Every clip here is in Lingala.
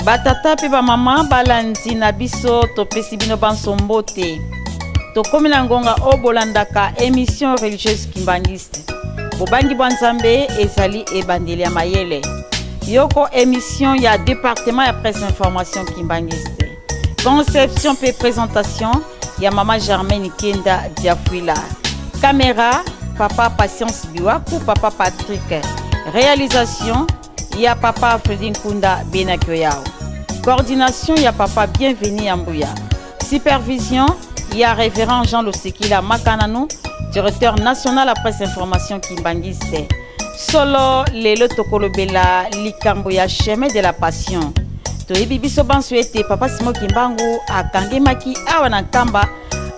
Batata pe ba mama balandi na biso topesi bino bansombote. Tokomi na ngonga obolandaka émission religieuse kimbangiste. Bobangi bwa Nzambe ezali ebandeli ya mayele. Yoko émission ya département ya presse information kimbangiste. Conception pe présentation ya mama Germaine Kenda Diafuila. Caméra papa Patience Biwaku, papa Patrick. Réalisation ya papa Fredin Kunda Benakyoyao. Coordination ya papa Bienvenu Yambouya. Supervision ya révérend Jean Losekila Makanano, directeur national à presse information Kimbangiste. Solo lelo tokolobela likambo ya chemin de la passion. Toyebi biso bansuete papa Simo Kimbangu akangemaki awa na kamba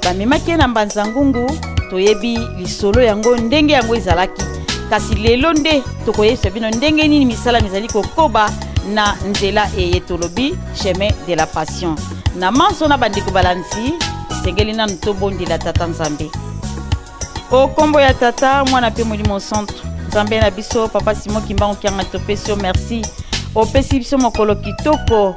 bamemaki na mbanzangungu toyebi lisolo yango ndenge yango ezalaki. Kasi lelo nde tokoyebisa bino ndenge nini misala mizali kokoba na nzela eyetolobi chemin de la passion. Na manso na bandeko balanzi sengeli na ntobondi la tata Nzambe. O kombo ya tata mwana pe molimo centre. Nzambe na biso papa Simon Kimbangu kianga topesio merci. Opesi biso mokolo kitoko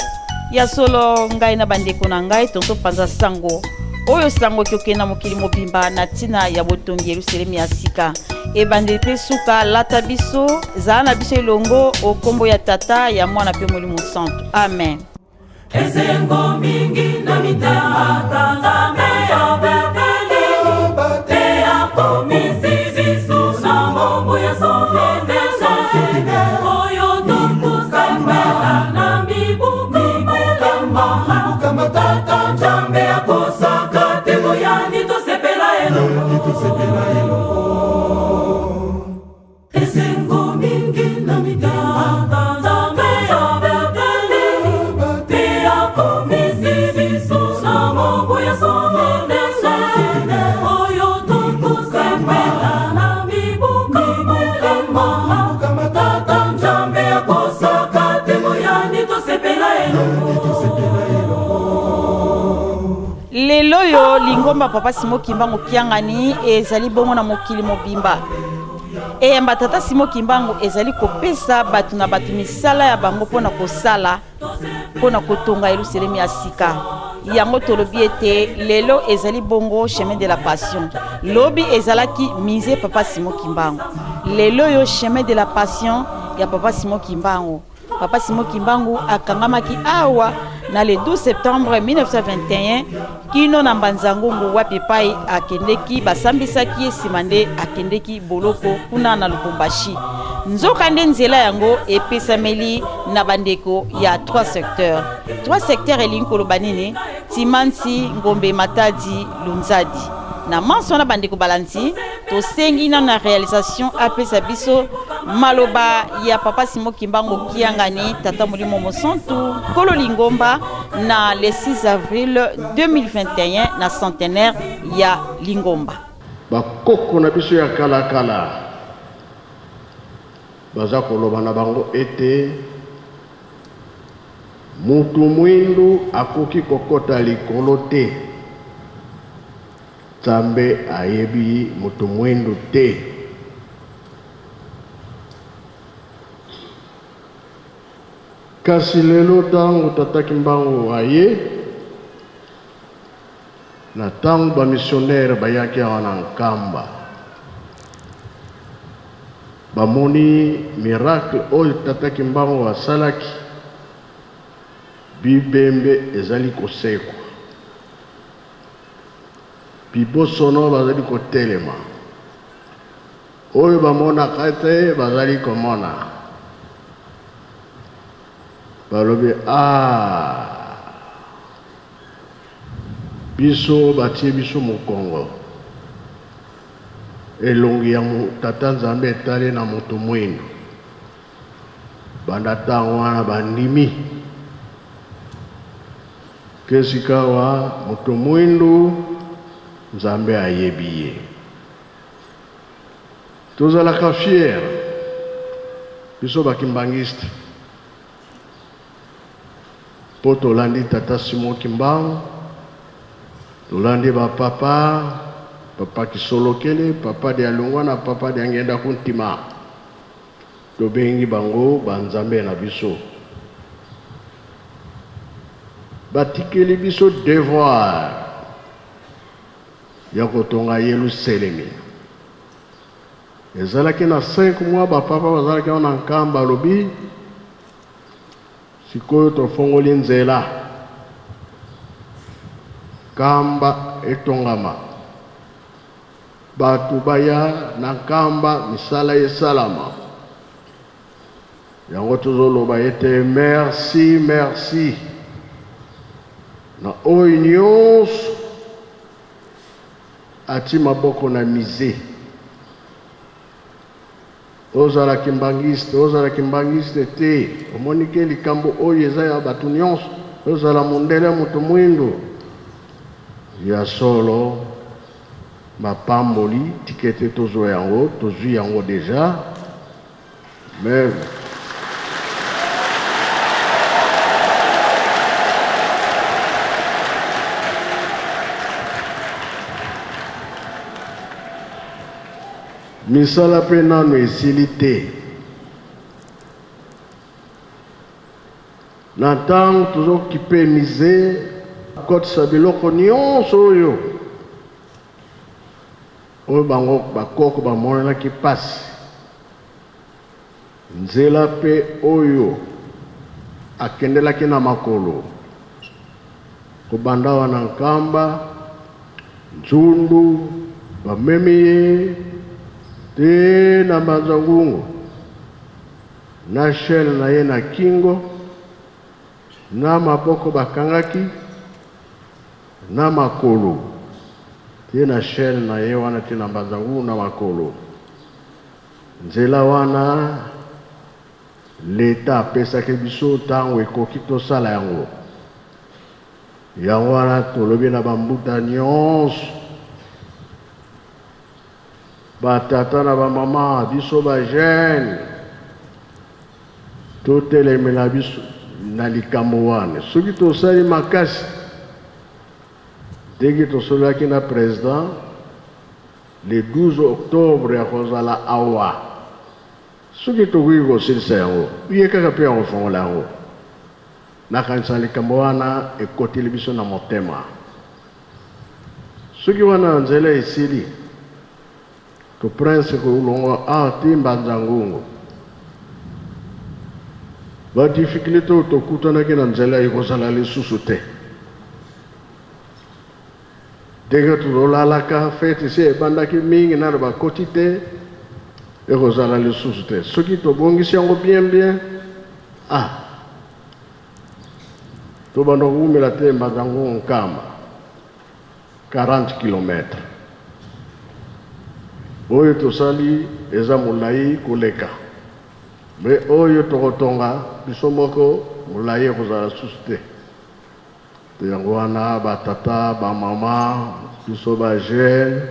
ya solo ngai na bandeko na ngai tonto panza sango. Oyo sango kyokena mokili mobimba na tina ya botongi Yerusalemi ya sika. Ebandeli pe suka lata biso za na biso elongo o kombo ya tata ya mwana pe molimo centre. Amen. Ezengo mingi na mitema Nzambe abeteli te akomisi biso na ngombo ya sofendese oyo tokusambela na mibukama tata Nzambe akosaka te boyani tosepela elo ezengo mingi na mitema Nzambe abeteli te akomisi biso na ngombo ya sofendese oyo tokusambela na mibukama tata Nzambe akosaka te boyani tosepela elo Lelo yo lingomba papa Simo Kimbangu kiangani ezali bongo na mokili mobimba. Eyamba tata Simo Kimbangu ezali kopesa batu na batu misala ya bango pona kosala pona kotonga Yerusalemi ya sika. Yango tolobi ete lelo ezali bongo chemin de la passion. Lobi ezalaki mise papa Simo Kimbangu. Lelo yo chemin de la passion ya papa Simo Kimbangu. Papa Simo Kimbangu akangamaki awa na le 12 septembre 1921 kino na mbanzangungu wapi pai akendeki basambisaki esimande akendeki boloko kuna na Lubumbashi. Nzoka nde nzela yango epesameli na bandeko ya 3 secteurs. 3 secteurs elingi koloba nini? Timansi, Ngombe, Matadi, Lunzadi. Na manso na bandeko balanti tosengi na réalisation apesa biso maloba ya papa Simo Kimbangu kiangani tata molimo mosantu kolo lingomba na le 6 avril 2021 na centenaire ya lingomba. Bakoko na biso ya kala baza koloba na bango ete mutu mwindu akoki kokota likolo te. Nzambe ayebi mutu mwindu te. Kasi lelo tango tata Kimbangu aye na tango ba missionnaire bayaki wana nkamba bamoni miracle oyo tata Kimbangu asalaki bibembe ezali kosekwa bibosono bazali kotelema oyo bamonaka te bazali komona balobi biso batie biso mokongo elongi ya tata Nzambe etali na moto mwindu banda ntango wana bandimi kesikawa moto mwindu Nzambe ayebi ye tozalaka fier biso bakimbangiste po tolandi tata Simon Kimbangu tolandi papa Kisolokele, papa de Alungwana, papa de Angenda Kuntima. Tobengi bango banzambe na biso. Batikeli biso devoir ya kotonga Yerusalemi. Ezalaki na 5 mois papa bazalaki na nkamba lobi sikoyo tofongoli nzela kamba etongama batu baya na kamba misala esalama yango tozoloba ete merci na oyo nyonso ati maboko na mize ozala kimbangiste te omonike likambo oyo eza ya batu nyonso ozala mondele moto mwindu ya solo mapamboli tikete tozwi yango deja mais misala pe nano esili te na ntango tozokipe mize kotisa biloko nyonso oyo bango bakoko bamonanaki pasi nzela pe oyo akendelaki na makolo kobanda wana nkamba nzundu bamemi ye te na Banzangungu na shele na ye na kingo na maboko bakangaki na makolo te na shele na ye wana te na Banzangungu na makolo nzela wana leta apesaki biso ntango ekoki tosala yango wana tolobi na bambuta nyonso batata na bamama biso bajene totelemela biso na likambo wana soki tosali makasi ndenge tosolaki na président le 12 octobre ya kozala awa soki tokoki kosilisa yango ye kaka mpe ya kofongola yango nakanisa likambo wana ekoteli biso na motema soki wana nzela esili to prince kolongo ti Mbanzangungu badifficulté oyo tokutanaki na nzela ekozala lisusu te ndenge tozolalaka fete si ebandaki mingi nano bakoti te ekozala lisusu te soki tobongisi yango bien tobanda kokumela te Mbanzangungu nkamba 40 km oyo tosali eza molai koleka me oyo tokotonga biso moko molai ekozala susu te yango wana batata bamama biso bajene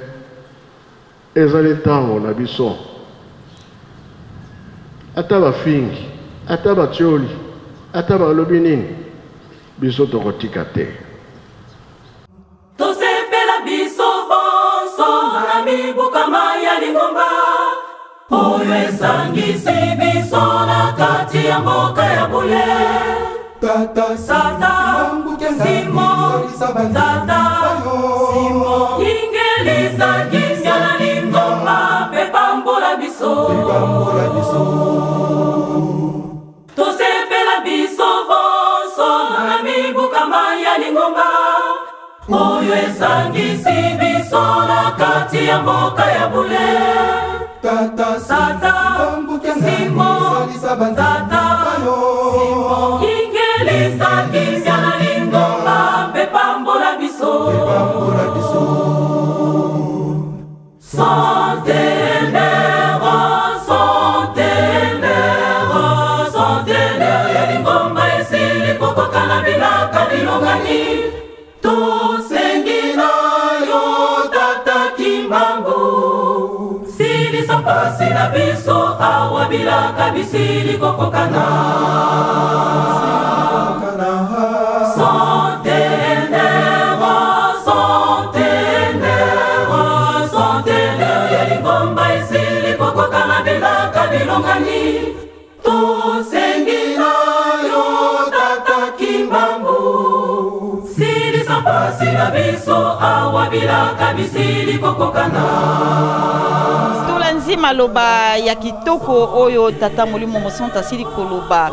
ezali ntango na biso ata bafingi ata batioli ata balobi nini biso tokotika te tosepela biso bonso na mibukama ya lingomba oyo esangisi biso na kati ya mboka ya bule Tata Simon Ingelisa kinya na lingomba pepambola biso biso tosepela biso bonso na mibukama ya lingomba oyo esangisi biso na kati ya mboka ya bule tata Simon ingelisa kimya na lingomba mpe pambola biso Centenaire ya lingomba esili kokokana bilaka bilongani tosengina yo tata Kimbangu silisa pasi na biso awa bilaka bisili kokokana Centenaire ya lingomba esili kokokana bilaka bilongani tosengina yo tata Kimbangu silisa pasi na biso awa bilaka bisili kokokana tolanzi maloba ya kitoko oyo tata Molimo Mosanta asili koloba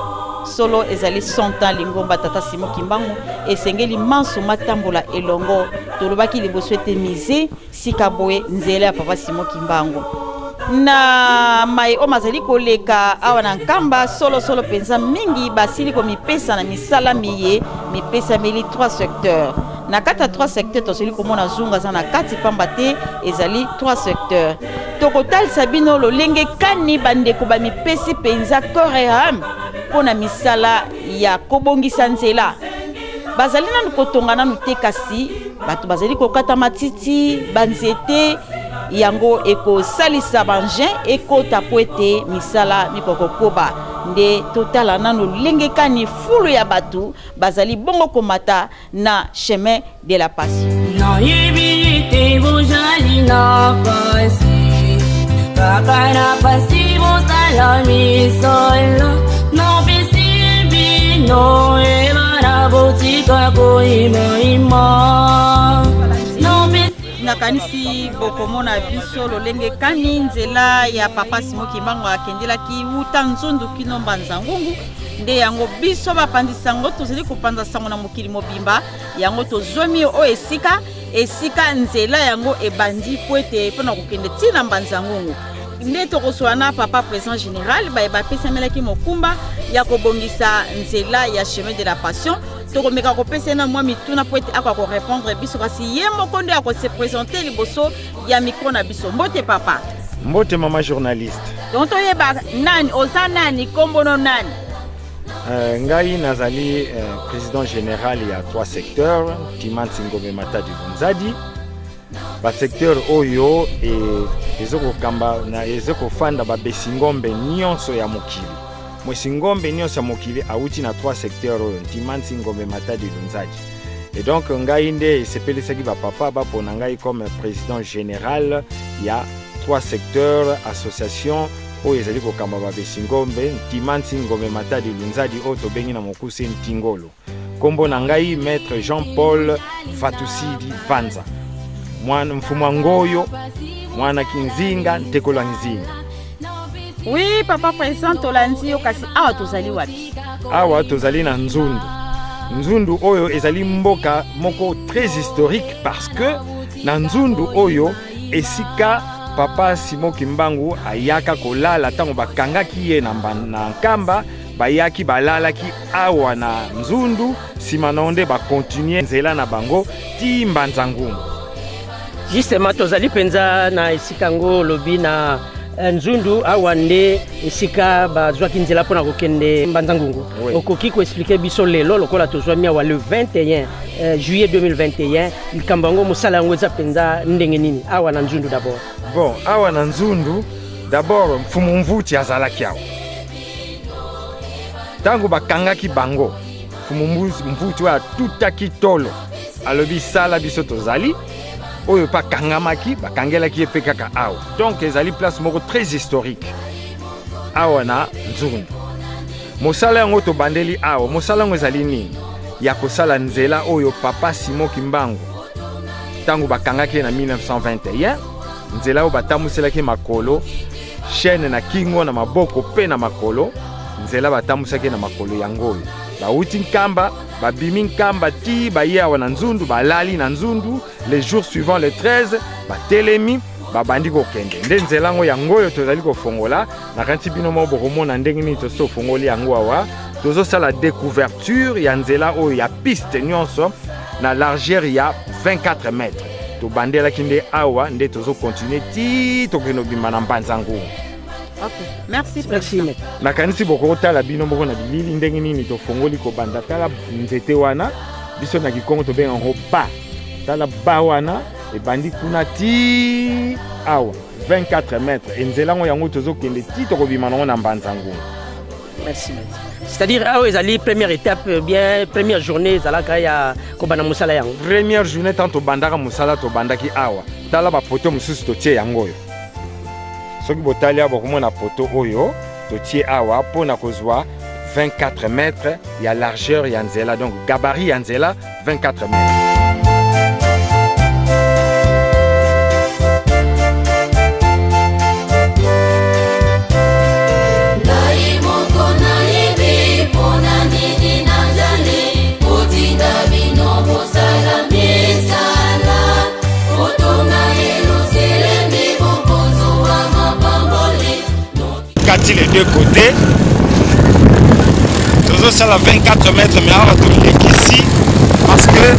solo ezali 100 ans lingomba tata Simon Kimbangu esengeli manso matambola elongo tolobaki liboso ete mise sika boye nzela ya papa Simon Kimbangu na mai o mazali koleka awa na nkamba solo penza mingi basili ko mipesa na misala miye mipesa meli 3 secteurs na kata 3 secteurs tosili komona zunga za na kati pamba te ezali 3 secteurs tokotal sabino lolenge kani bandeko ba mipesi penza koreham pona misala ya kobongisa nzela bazali nanu kotonga nanu te kasi bato bazali kokata matiti banzete yango ekosalisa bangin ekota po ete misala mikokokoba nde totala nanu lengekani fulu ya bato bazali bongo komata na chemin de la passion nayebi te bozali na pasi kaka na pasi bozala misolo nopesi bino ebana botika koimaima nakanisi bokomona biso lolenge kani nzela ya papa Simon Kimbangu akendelaki wuta nzundu kino mbanza ngungu nde yango biso bapandisa yango tozali kopanza sango na mokili mobimba yango tozwami o esika nzela yango ebandi po ete mpona kokende ntina mbanza ngungu nde tokoswa na papa président général bapesamelaki mokumba ya kobongisa nzela ya chemin de la passion tokomeka kopesa na mwa mituna po ete akwa korépondre biso kasi ye moko nde akose présenter liboso ya micro na biso mbote papa mbote mama journaliste donc toyeba nani oza nani kombono nani ngai nazali président général ya 3 secteurs Timansi Ngombe Matadi Lunzadi ba secteur oyo ezokokamba na ezokofanda babesi ngombe nyonso ya mokili mwesi ngombe nyonso ya mokili auti na 3 secteurs oyo Timansi Ngombe Matadi Lunzadi et donc ngai nde esepelisaki bapapa bapona ngai comme président général ya 3 secteurs association oyo ezali kokamba babesi ngombe Timansi Ngombe Matadi Lunzadi oyo tobengi na mokuse Ntingolo kombo na ngai maître Jean-Paul Fatusidi Vanza mwana mfumwa ngoyo mwana kinzinga ntekolo nzinga. Oui papa président tolandi yo kasi awa tozali wapi? Awa tozali na Nzundu. Nzundu oyo ezali mboka moko très historique parce que na Nzundu oyo esika papa Simon Kimbangu ayaka kolala tango bakangaki ye na nkamba bayaki balalaki awa na Nzundu sima na onde ba continuer nzela na bango ti Mbanza Ngungu. Justement tozali penza na esika ngo lobi na Nzundu awa nde esika bazwaki nzela pona kokende Mbanza Ngungu. Oui. Okoki ko expliquer biso lelo lokola tozwami awa le 21 juillet 2021 likambo ngo musala ngo eza penza ndenge nini awa na Nzundu d'abord. Bon, awa na Nzundu d'abord mfumu mvuti azalaki awa. Tango bakangaki bango mfumu mvuti wa tutaki tolo alobi sala biso tozali oyo pa kangamaki bakangelaki epe kaka awa. Donc ezali place moko très historique awa na Nzundu. Mosala yango tobandeli awa mosala yango ezali nini ya kosala nzela oyo papa Simon Kimbangu tango bakangaki na 1921 nzela oyo batamuselaki makolo chaîne na kingo na maboko pe na makolo nzela batambusaki na makolo yango bauti nkamba babimi nkamba ti baye awa na nzundu balali na nzundu les jours suivants le 13 batelemi babandi kokende nde nzela ngo yango oyo tozali kofongola nakanisi bino mo bokomona ndenge nini tosofongoli yango awa tozosala découverture ya nzela oyo ya piste nyonso na largeur ya 24 mètres tobandelaki nde awa nde tozokontinue ti tokende obima na Mbanza-Ngungu. Ok, merci. nakanisi bokotala bino moko na bilili ndenge nini tofongoli kobanda tala nzete wana biso na Kikongo tobengango ba tala ba wana ebandi kuna ti awa 24 mètres enzela ngo yango tozokende ti tokobima nango na Mbanza-Ngungu. Merci. C'est-à-dire awa ezali première étape bien première journée ezalaka ya kobanda mosala yango. Première journée tant tobandaka mosala tobandaki awa tala bapoto mosusu totie yango oyo soki botali awa bokomona poto oyo totie awa mpona kozwa 24 mètres ya largeur ya nzela donc gabarit ya nzela 24 mètres. Les deux côtés, tozosala 24 mètres mais awa toleki ici parce que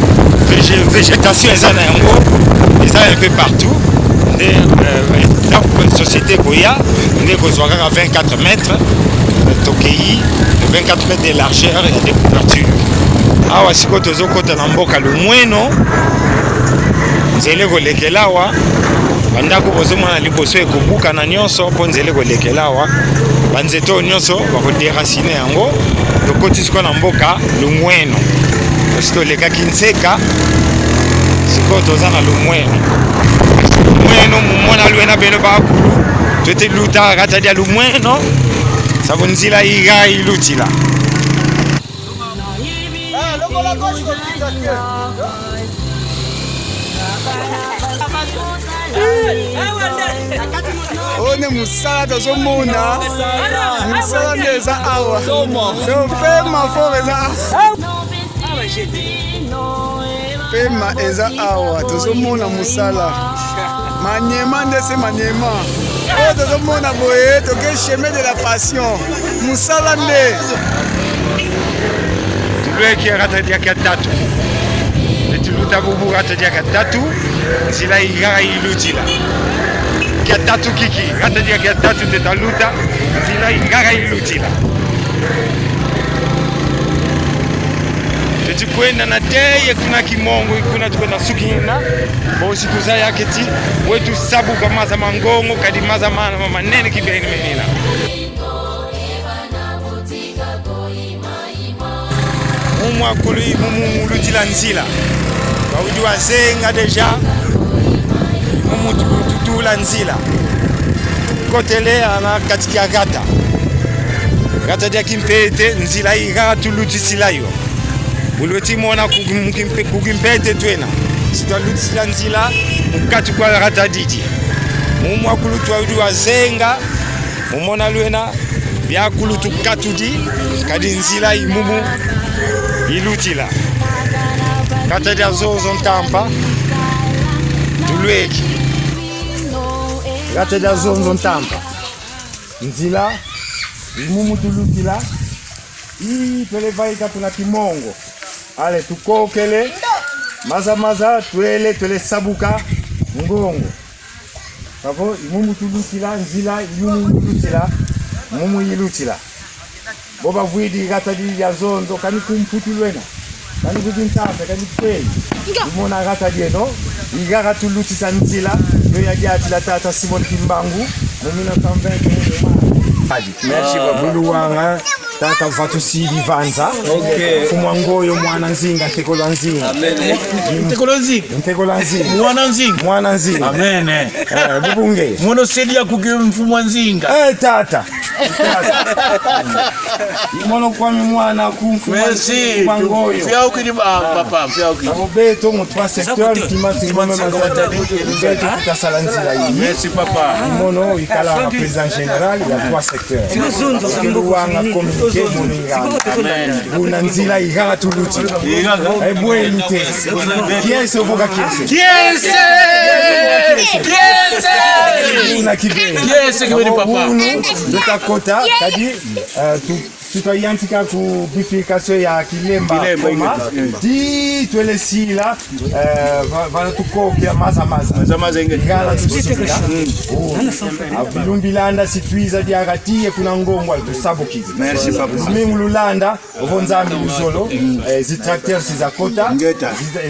végétation eza na yango eza un peu partout nde société koya nde kozwa kaka 24 mètres tokei 24 mètres de largeur et de couverture awa sikoyo tozokota na mboka Lumweno nzela ekolekela awa bandako bozomona liboso ekobuka na nyonso mpo nzela ekolekela awa banzete oyo nyonso bakoderacine yango tokoti sikoyo na mboka Lumweno kasi tolekaki Nseka sikoyo toza na Lumweno mumona lwena beno bakulu tote luta kati ya Lumweno sabu nzila iga ilutila one musala tozomona musala nde eza awa pema fort eza pema eza awa tozomona musala manyema nde se manyema oyo tozomona boye toke chemin de la passion musala nde tulweki akatadiaka tatu tuluta bubu akatadiaka tatu nzila igaka ilutila kia tatu kiki katadia kia tatu tetaluta nzila igaka ilutila tetikwenda na teye kuna kimongo kuna tukwenda sukina bosi tuza yake ti wetu sabuka maza mangongo kadi maza manene kibeni menina umwa kuli mumu lutila nzila baudi wazenga deja mumu tutula nzila kotele ana katika gata dia kimpete nzila igaka tulutisila yo ulweti mona kukimpete twena sitalutisila nzila mukati kwa gata didi mumu akulutu waudi wazenga mumona lwena byakulutu katudi kadi nzila imumu ilutila kata dia zozo ntampa tulweki kata dia zozo ntampa nzila imumu tulutila televaika tuna kimongo ale tukokele maza twele sabuka ngongo kavo imumu tulutila nzila imumu tulutila mumu ilutila boba vuidi kata dia zondo kani kumputulwena kani kutintambe kani kweli imona kata dieno igaka tulutisa nzila yo yagiatila tata Simon Kimbangu mu 1920. Merci beaucoup. Buluwanga tata vatusi livanza fumwangoyo mwana nzinga ntekolwa nzinga mwana nzinga amene bubunge mwono sedia kuke mfumwa nzinga tata mwono kwa mwana kumfumwa ngoyo fia ukidi papa fia ukidi beto mu 3 secteurs kimasi beto kutasala nzila hii merci papa mwono ikala président général ya 3 secteurs wanga communiqué moninga una nzila igala tuluti ebwe lute kiese ovuga kiese una kibeni papa kota kadi tutoyantika ku bifurcation ya Kilemba koma di twele sila vala tukopya maza ingala tusika abilumbilanda situiza diagatie kuna ngongwa tusabukiza merci papa mingululanda ovonzambi luzolo zitracteurs sizakota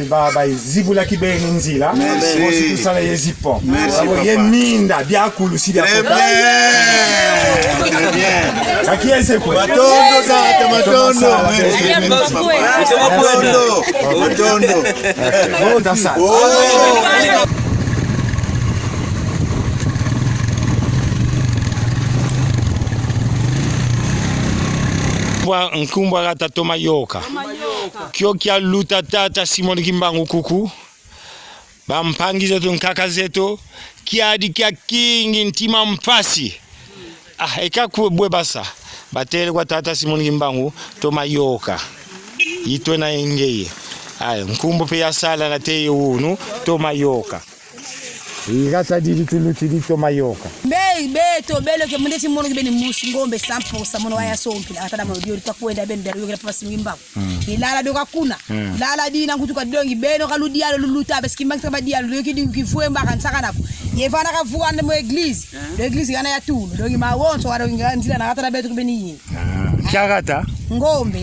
baba zibula kibeni nzila mosi tusala yezipon abo yeminda byakulu sida kota akiese ko matondo nkumbwa gata toma yoka kyo kya luta tata Simon Kimbangu kuku bampangizo tunkaka zetu kiadi kya kingi ntima mpasi ekakubwe basa batele kwa tata Simon Kimbangu toma yoka itwe na ingeye nkumbo pe ya sala na teye unu toma yoka igasa dili tulutili toma yoka beto belo ke mundesi mono kibeni musi ngombe 100% mono waya sompila atada mo dio takwenda bende rio ke pasi Kimbangu ilala doka kuna lala dina kutuka dongi beno kaludia luluta besikimbangi sabadia rio kidi kifue mbaka nsaka nako yevana kavuka ndemo église l'église yana ya tulu dongi mawonso waro nganzila na atada beto kibeni yini kyagata ngombe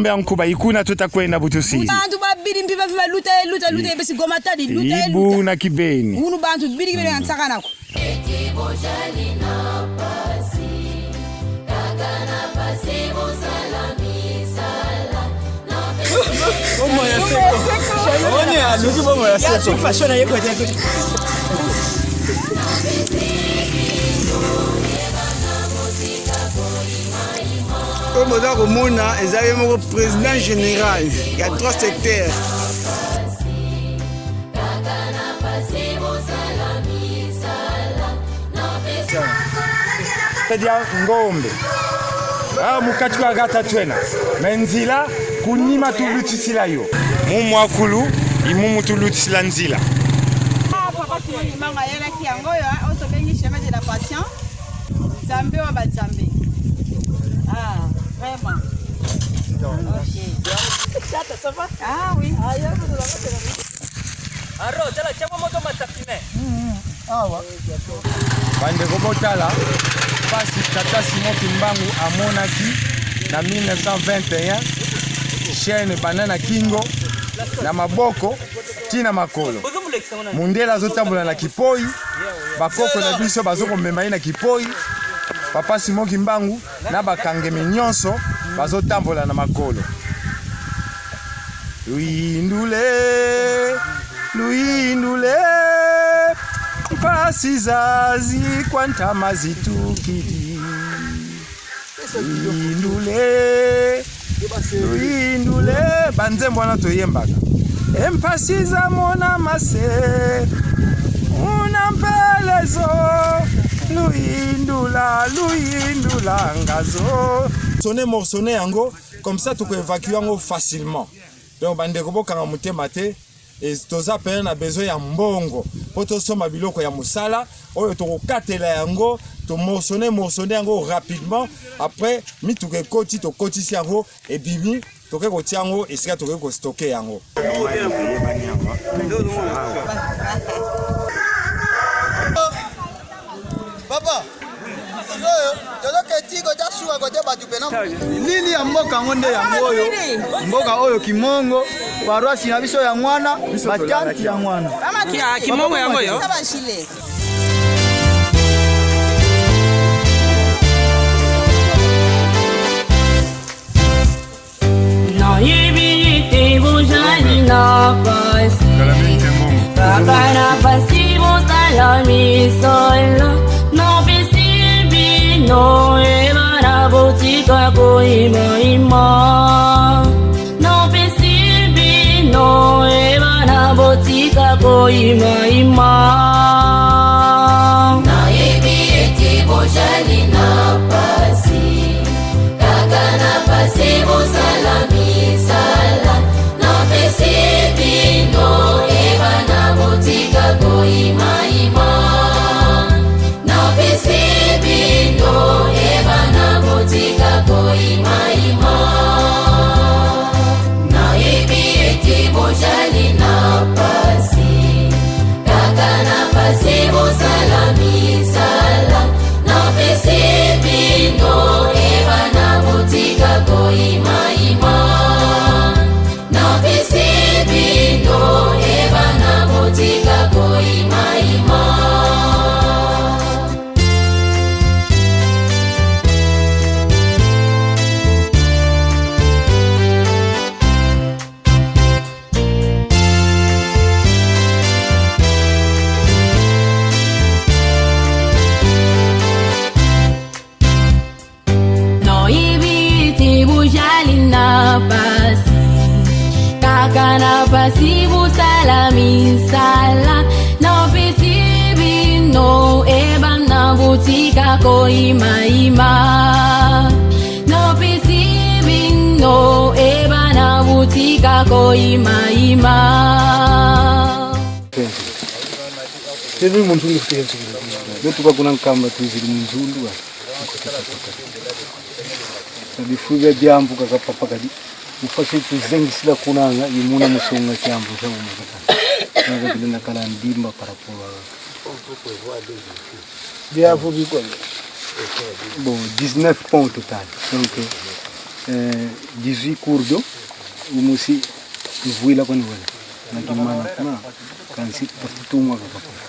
ya nkuba ikuna tutakwenda butusi bantu babiri mpiva viva luta besi goma tadi luta ibu na kibeni unu bantu biri kibeni ansaka nako Comme on a Romona, ils avaient mon président général. Il y a 3 secteurs. Tedia ngombe mukati wa gata twena menzila kunima tulutisila yo mumu akulu imumu tulutisila nzila papa Simon Kimbangu ayela kiangoyo oso bengi chemin de la patience Zambé wa bazambe vraiment ok ça va oui Aro, tala chama moto matapine. Bande kobotala pasi tata Simon Kimbangu amonaki na 1921 chaîne banana kingo na maboko tina makolo mundela zotambola na kipoi bakoko na biso bazokomema na kipoi papa Simon Kimbangu na bakangeme nyonso bazotambola na makolo luindule mpasi zazi kwa ntama zitukidi luindule banzembo wana toyembaka empasi za mona mase unampelezo luindula ngazo sonner morceau yango comme ça tu peux évacuer yango facilement donc bandeko bokanga mutema te et toza pe na besoin ya mbongo poto soma biloko ya musala oyo tokokatela yango to morceau yango rapidement après mi tuke koti to kotisi yango et bimi toke kotia yango esika toke ko stocker yango papa nini ya mboka ngonde yango oyo mboka oyo kimongo paroisse na biso ya mwana batanti ya mwana Kimongo yango yo misolo no pesibi no evana botika koima ima no pesibi no evana botika koima ima na ebi eti bojali na pasi kaka na pasi bosalami sala no pesibi no evana botika koima ima no pesibi no evana botika koima ima na ebi eti bojali na pasi kaka na pasi bosalami sala no pesibi no evana botika koima ima no pesibi no evana botika koima ima no ibiti bujali na pasi kaka na pasi busalami sala no pesibi no ebana butika koima ima no pesibi no ebana butika koima ima Tenu munzulu kutenzi betu kwa kuna nkamba tuzili munzulu bifuga byambu kakapapa kadi mufashe tuzengisila kunanga yimuna musonga kyambu cyambu naga bilina kala ndimba paraporo biafu biko bon 19 points total donc 18 cours d'eau umusi vuila kwa niwala na kimana kuna kansi pafutumwa kakapa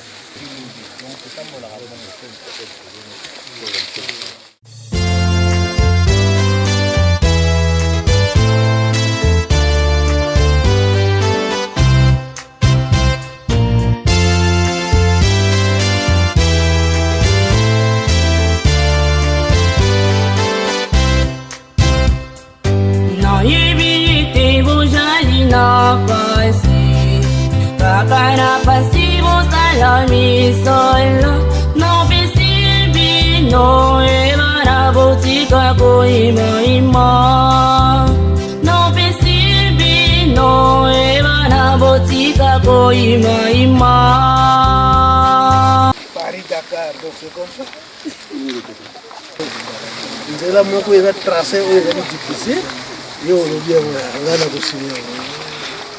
Kakana pasivo salami solo no pesibi no evana botika koima ima no pesibi no evana botika koima ima Paris Dakar donc c'est comme ça nzela moko eza tracé oyo ezali difficile yo olobia ngana kosimia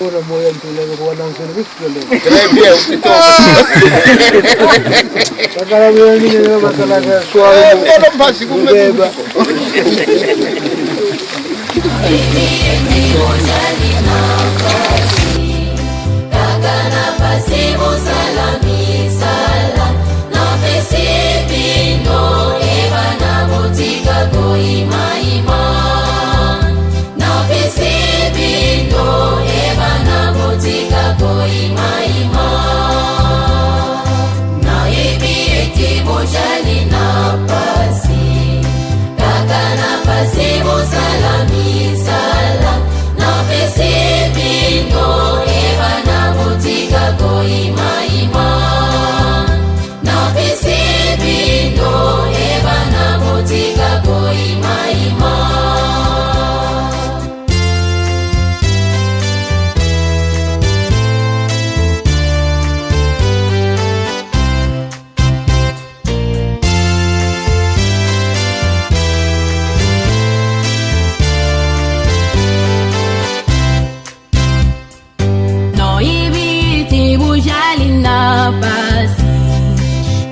ona moya ntoleka kwa danseur bifule très bien bakala mwenye ni bakala swali ona mpasi kumeba kakana pasivo salami sala no pesibi no evana botika koima ima no pesibi no evana botika koima ima na ebi eti bojali na pasi kakana pasivo salami sala no pesibi no evana botika koima ima no pesibi no evana botika koima ima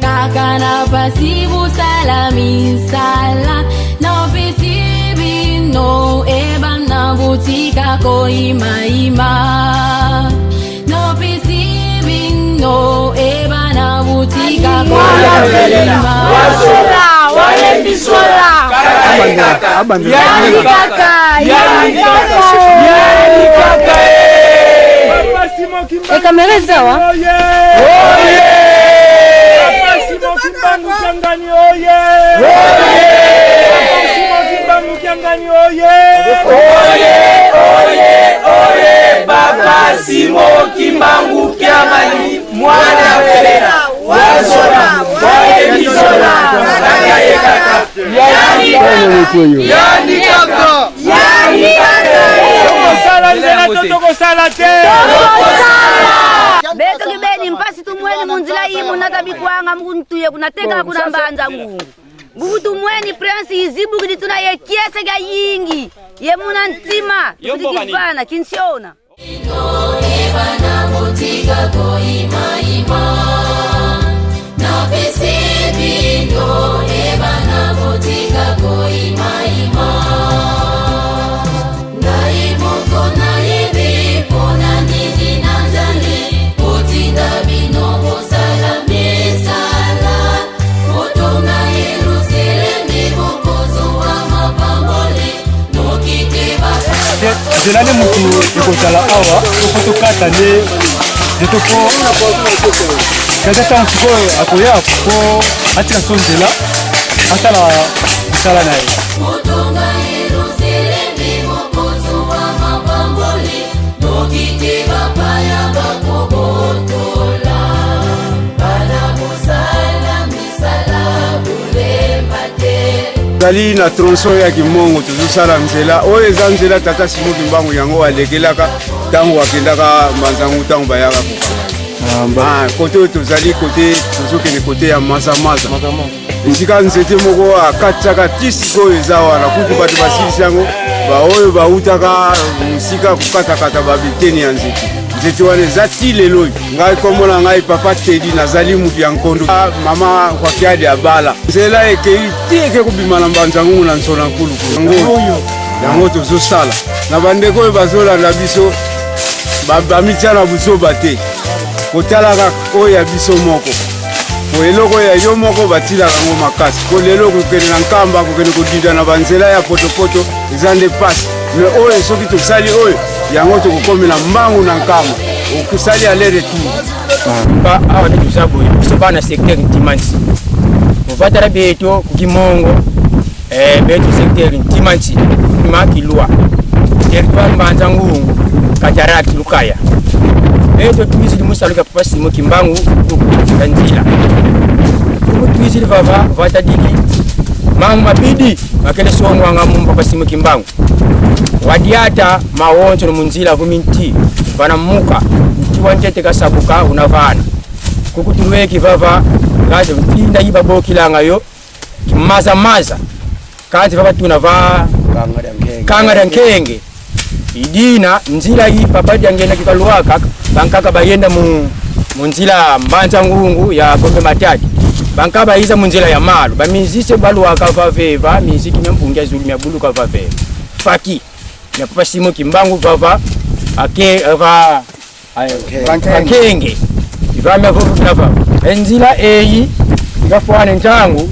kakana pasivo salami sala no pesibi no ebana botika koima ima no pesibi no ebana botika koima ima wale bisola kamera sawa Simo Kimbangu Kiamani Mwana Ferera Wazona Wae Bizona Nagaye Kaka Yani Kaka Toko sala te Beto kibeni mpasi tumweni munzila imu natabikwanga mkuntuye kunateka kuna mbanza ngungu Bukutu mweni prensi izibu kidituna ye kiese ga yingi ye muna ntima kudikifana kinsiona Ino ebana botika ko ima Na pesibi no ebana botika ko ima Na imoko na ibi pona nini nanzali Potinda bino bosala mesala Potonga Yerusalemi bokozo wa mapambole Nokite basa Zelane mutu ikozala awa tokota ne jetoko kaza tan sikoyo akoya ko atika sonzela asala misala naye Potonga Yerusalemi bokozo wa mapambole Nokite bapaya bakobotola Bana musala misala bulembate Zali na tronçon ya kimongo tozosala nzela oyo eza nzela tata Simo Kimbangu yango alekelaka ntango akendaka Mbanzangu ntango bayaka kokanga kote oyo tozali kote tozokende kote ya mazamaza esika nzete moko akatisaka ti sikoyo eza wana kutu bato basilisi yango baoyo bautaka mosika kokatakata babiteni ya nzete nzete wana eza ti lelo ngai kombo na ngai papa Tedi nazali mutu ya nkondo mama kwakiadi abala nzela ekei ti eke kobima na Mbanzangu na nsona nkulu yango tozosala na bandeko oyo bazolanda biso bamitia na buzoba te kotalaka oyo ya biso moko po eloko ya yo moko batilaka yango makasi po lelo kokende na nkamba kokende kodida na banzela ya potopoto eza nde pasi me oyo soki tosali oyo yango tokokomela mbangu na nkamba okosali ale retour awa nde toza boye biso bana secteur Ntimanti ovatala beto kukimongo beto secteur Ntimanti makilwa territoire Mbanzangu Kajaraki Lukaya beto tuizili musaluka papa Simo Kimbangu kanzila tuizili vava vatadiki mamu mabidi makele songwanga mu papa Simo Kimbangu wadiata mawonzo no munzila vuminti bana muka tiwantete kasabuka unavana kukutuweki vava ngaje mpinda yiba kilanga yo kimaza kazi vava tunava kanga nkenge idina nzila yi papa yangena kikalwaka bankaka bayenda mu nzila Mbanzangu ya Gombe Matadi bankaba iza mu nzila ya Malu bamizise balwaka vaveva miziki nyambunga zulu ya buluka vaveva faki ya papa Simo Kimbangu vava Kenge ivame vuvu nava enzila eyi igafwana ntangu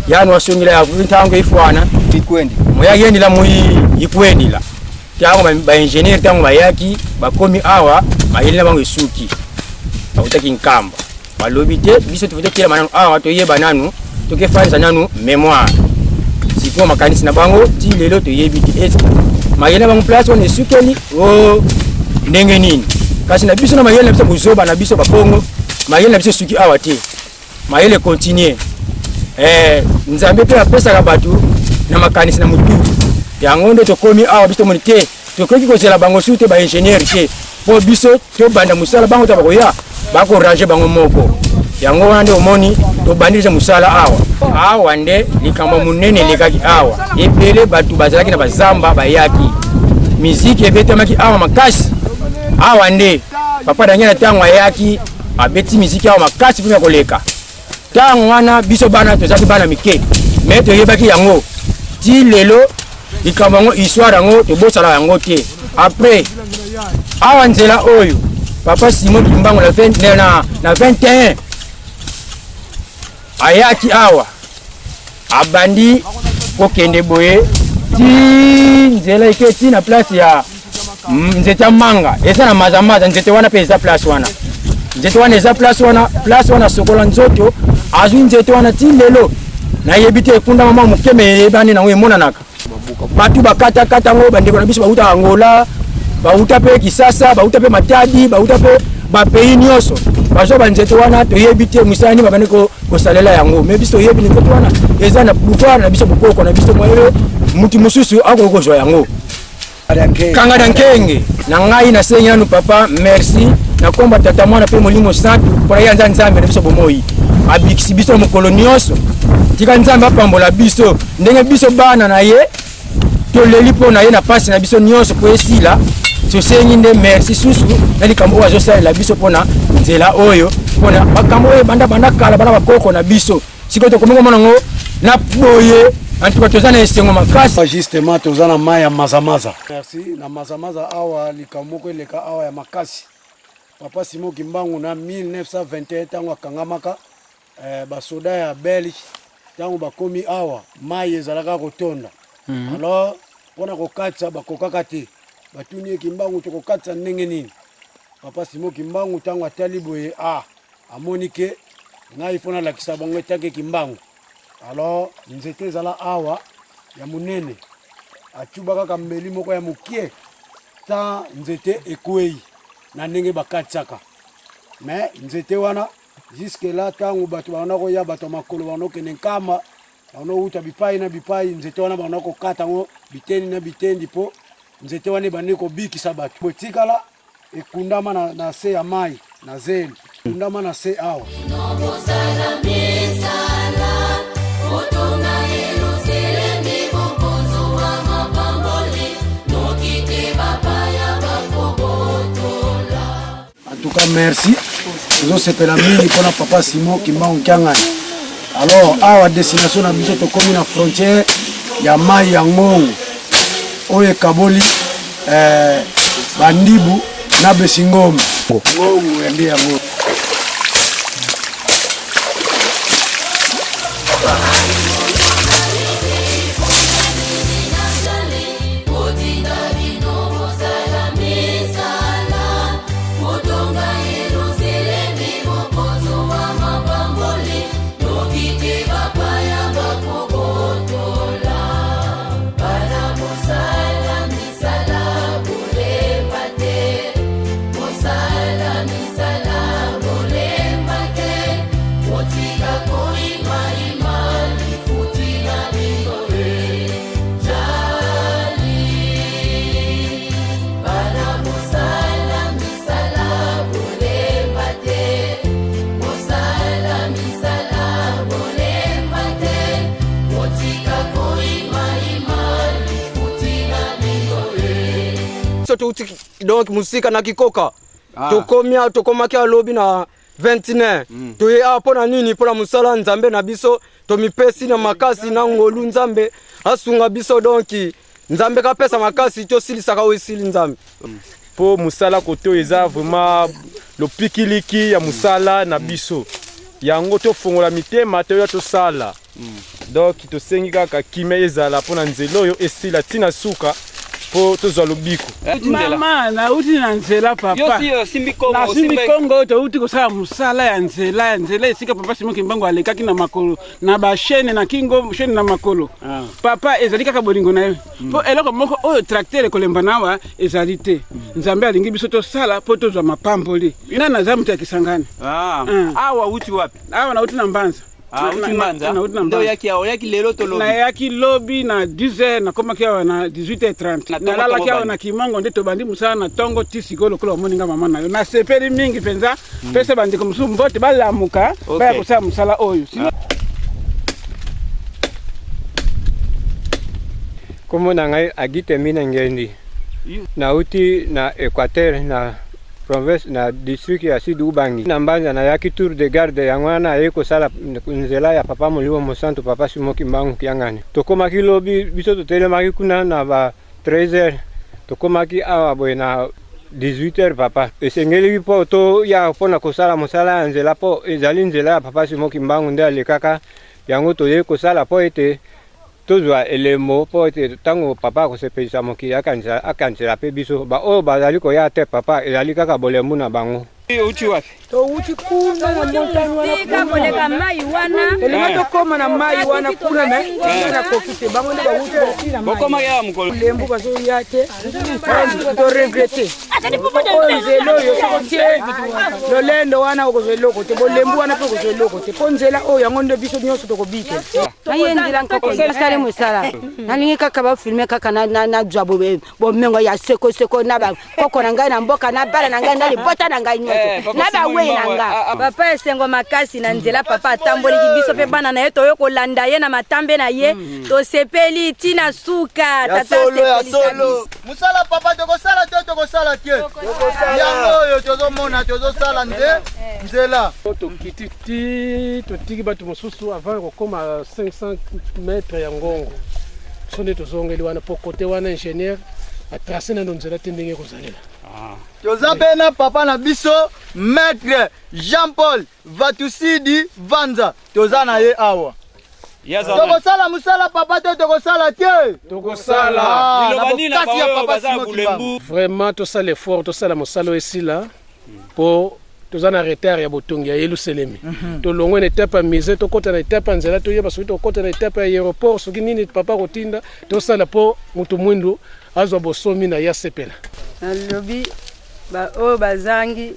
yanu wasungila ya vuvu ntangu ifwana ikwendi moya yendila muyi ikwendila tangu ba engineer tangu bayaki bakomi awa mayelina bangu isuki bakutaki nkamba balobi te biso tufute kila mananu awa toyeba nanu tokefanisa nanu memoire sikuwa makanisi na bango ti lelo toyebi ti eske mayelina bangu place wana esukeli o ndenge nini kasi na biso na mayele na biso buzoba na biso bakongo mayele na biso suki awa te mayele continue nzambe pe apesaka batu na makanisi na mutu yango nde tokomi awa biso moni te tokoki kozela bango sute ba ingénieur te po biso to banda musala bango ta bakoya bako ranger bango moko yango wana nde omoni to bandije musala awa nde likambo munene lekaki awa ebele batu bazalaki na bazamba bayaki miziki ebetamaki awa makasi awa nde papa dangena tango ayaki abeti miziki awa makasi pima koleka tango wana biso bana tozaki bana mike me toyebaki yango ti lelo likambo yango histoire yango tobosala yango te après awa nzela oyo papa Simo Kimbangu na 21 ayaki awa abandi kokende boye ti nzela iketi na place ya nzete manga eza na mazamaza nzete wana pe eza place wana nzete wana eza place wana sokola nzoto azwi nzete wana ti lelo na yebi te ekunda mama mokeme yebani nango emonanaka batu bakatakata ngo bandeko na biso bauta Angola bauta mpe Kisasa, bauta mpe Matadi, bauta mpe bapays nyonso bazwa banzete wana toyebi te mosala nini babandi kosalela yango me biso toyebi nzete wana eza na pouvoir na biso bokoko na biso moyo mutu mosusu akoki kozwa yango kanga na nkenge na ngai nasengi nanu papa merci nakomba tata mwana mpe molimo santu mpona ye anza nzambe na biso bomoi abikisi biso na mokolo nyonso tika nzambe apambola biso ndenge biso bana na ye toleli mpo na ye na pasi na biso nyonso po esila tosengi nde merci susu na likambo oyo azosalela biso mpona nzela oyo mpona makambo oyo banda kala bana bakoko na biso sikoyo tokomi komona ngo na boye antuka toza na esengo makasi justement toza na mai ya mazamaza merci na mazamaza awa likambo moko eleka awa ya makasi papa Simon Kimbangu na 1921 ntango akangamaka basoda ya Belge ntango bakomi awa mai ezalaka kotonda alors mpona kokatisa bakokaka te batuni Kimbangu tokokatisa ndenge nini papa Simon Kimbangu ntango atali boye amoni ke ngai fona lakisa bango etake Kimbangu alors nzete ezala awa ya munene acuba kaka mbeli moko ya mokie ta nzete ekwei na ndenge bakatisaka mais nzete wana jusque là ntango bato baona koya bato makolo baona okende nkama baona outa bipai na bipai nzete wana baona kokata yango biteni na bitendi mpo nzete wana ebandi kobikisa bato botikala ekundama na se ya mai na zeli ekundama na se awa En tout cas, merci. Nous sommes la mine pour papa Simon Kimbangu Kiangani. Alors, à la destination, nous sommes comme la frontière, il y a Mai Yangongo, Oye Kaboli, Bandibu, Nabe Singom. Donc musika na kikoka tokomaki alobi na 29 toye apona nini pona musala nzambe na biso tomipesi na makasi na ngolu nzambe asunga biso donc nzambe kapesa makasi tosilisaka osili nzambe po musala koto eza vraiment lopikiliki ya musala na biso yango tofongola mitema toya tosala donc tosengi kaka kime ezala pona nzela oyo esila tina suka po tozwa lobiko mama na uti na nzela papa yo simbi Kongo to uti kosala musala ya nzela esika papa Simon Kimbangu alekaki na makolo na ba chaîne na kingo chaîne na makolo papa ezali kaka bolingo na yo po eloko moko oyo tracteur kolemba nawa ezali te nzambe alingi biso tosala po tozwa mapamboli ina na zamu ya Kisangani awa uti wapi awa na uti na Mbanza uti Mbanza ndo yaki lelo to lobi na yaki lobi na 10h na koma kia na 18h30 na lala kia na Kimongo nde to bandi musala na tongo tisiko lokolo moninga mama na yo na sepeli mingi penza pesa bandi ko musu mbote balamuka ba ko sa musala oyo komo na ngai agite mina ngendi na uti na Equateur na province na district ya Sud Ubangi na Mbanza na yaki tour de garde ya ngwana yeko sala nzela ya papa Molimo Mosantu papa Simon Kimbangu Kiangani tokomaki lobi biso totelemaki kuna na ba 13h tokomaki awa boye na 18h papa esengeli po to ya pona kosala mosala nzela po ezali nzela ya papa Simon Kimbangu nde alekaka yango toye kosala po ete tozwa elemo po ete tango papa kosepelisa mokili akanisela pe biso ba oyo bazali koya te papa ezali kaka bolemu na bango Uchi wapi? To uchi kuna na montani wana Sika koleka mai wana. Elima koma na mai wana kuna me. Na kokite bango nda uchi basina mai. Bokoma ya mkolo. Lembu bazo yate. To regrete. Onzelo yo kote. Lolendo wana okozelo kote. Bolembu wana pe okozelo kote. Ponzela oyo ngonde biso nyoso to kobike. Ayendila nkoko sale musala. Nalingi kaka ba filmer kaka na jabo bo mengo ya seko na ba koko na ngai na mboka na bala na ngai ndali bota na ngai nyoso. Na ba we na nga. Papa esengo makasi na nzela papa atamboli biso pe bana na ye to yo kolanda ye na matambe na ye to sepeli tina suka tata solo musala papa toko sala tie yango yo tozo mona tozo sala nzela to kititi to tiki batu mosusu avant kokoma 500 mètres ya ngongo sonde tozongeli wana po côté wana ingénieur a tracé na nzela tendenge kozalela toza pena papa na biso maître Jean-Paul Vatusidi Vanza toza na ye awa toko sala musala papa toko sala tie toko sala ilobani na papa Simon Kimbangu vraiment to sala effort to sala musalo esila po toza na retard ya botongi ya Yerusalemi to longwe na étape ya mise to kota na étape ya nzela to yeba soki to kota na étape ya aéroport soki nini papa kotinda to sala po mutu mwindu azwa bosomi na ya sepela lobi ba o bazangi